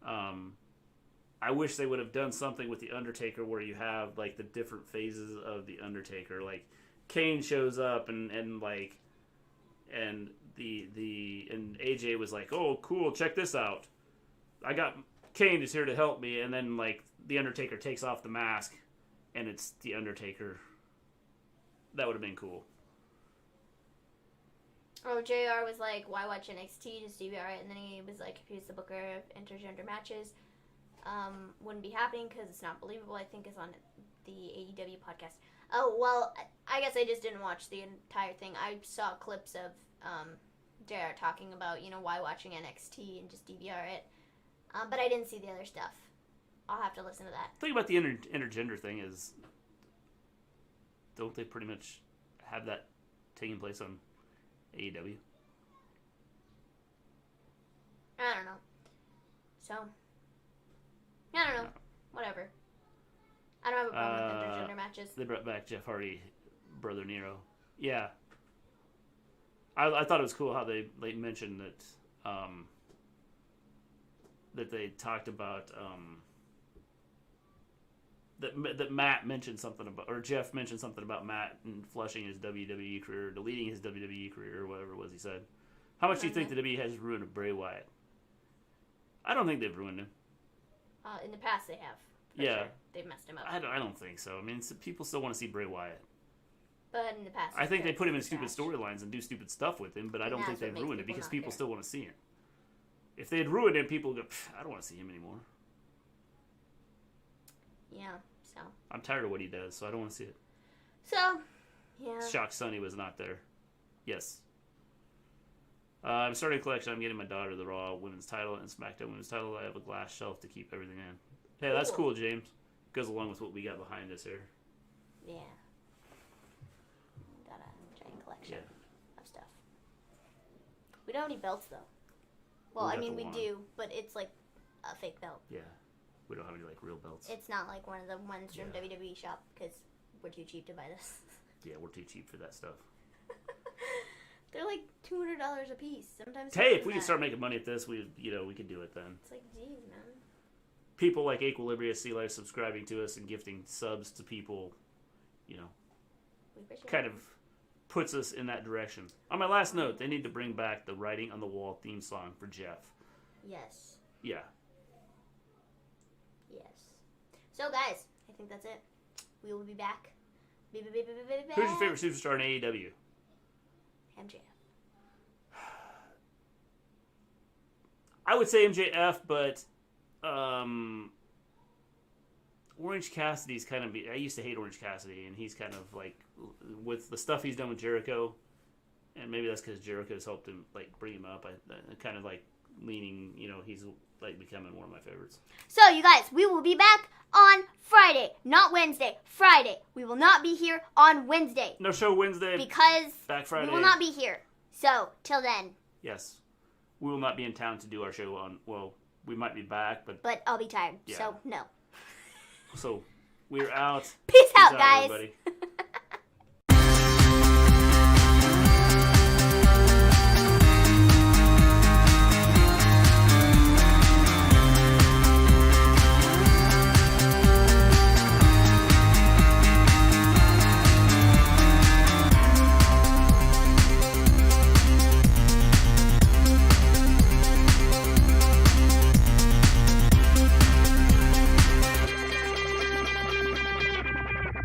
I wish they would have done something with the Undertaker where you have like the different phases of the Undertaker. Like Kane shows up and AJ was like, "Oh, cool, check this out. I got Kane is here to help me," and then like the Undertaker takes off the mask and it's the Undertaker. That would have been cool. Oh, JR was like, why watch NXT? Just DVR it. And then he was like, if he was the booker of intergender matches, wouldn't be happening because it's not believable. I think it's on the AEW podcast. Oh, well, I guess I just didn't watch the entire thing. I saw clips of JR talking about, why watching NXT and just DVR it. But I didn't see the other stuff. I'll have to listen to that. The thing about the intergender thing is, don't they pretty much have that taking place on AEW? I don't know. So, I don't know. Whatever. I don't have a problem with intergender matches. They brought back Jeff Hardy, Brother Nero. Yeah. I thought it was cool how they mentioned that that they talked about that Matt mentioned something about, or Jeff mentioned something about Matt and flushing his WWE career, deleting his WWE career, or whatever it was he said. How much do you think the WWE has ruined Bray Wyatt? I don't think they've ruined him. In the past, they have. Yeah. Sure. They've messed him up. I don't think so. I mean, people still want to see Bray Wyatt. But in the past, I think they put him in stupid storylines and do stupid stuff with him, but I don't think they've ruined it because people still want to see him. If they had ruined him, people would go, I don't want to see him anymore. Yeah, so. I'm tired of what he does, so I don't want to see it. So, yeah. Shock Sonny was not there. Yes. I'm starting a collection. I'm getting my daughter the Raw Women's title and SmackDown Women's title. I have a glass shelf to keep everything in. Hey, that's cool, James. Goes along with what we got behind us here. Yeah. Got a giant collection of stuff. We don't have any belts, though. Well, I mean, we do, but it's like a fake belt. Yeah. We don't have any, like, real belts. It's not like one of the ones from WWE shop, because we're too cheap to buy this. Yeah, we're too cheap for that stuff. They're like $200 a piece. Sometimes. Hey, if we could start making money at this, we could do it then. It's like, geez, man. People like Equilibria Sea Life subscribing to us and gifting subs to people, kind of puts us in that direction. On my last note, they need to bring back the Writing on the Wall theme song for Jeff. Yes. Yeah. Yes. So, guys, I think that's it. We will be back. Who's your favorite superstar in AEW? MJF. I would say MJF, but Orange Cassidy's kind of... I used to hate Orange Cassidy, and he's kind of like... With the stuff he's done with Jericho, and maybe that's because Jericho's helped him, like, bring him up, I kind of, like, leaning, he's, like, becoming one of my favorites. So, you guys, we will be back on Friday. Not Wednesday. Friday. We will not be here on Wednesday. No show Wednesday. Because back Friday. we will not be here. So, till then, yes, we will not be in town to do our show on. Well, we might be back, but I'll be tired, so no. So we're out. Peace out, guys. Everybody.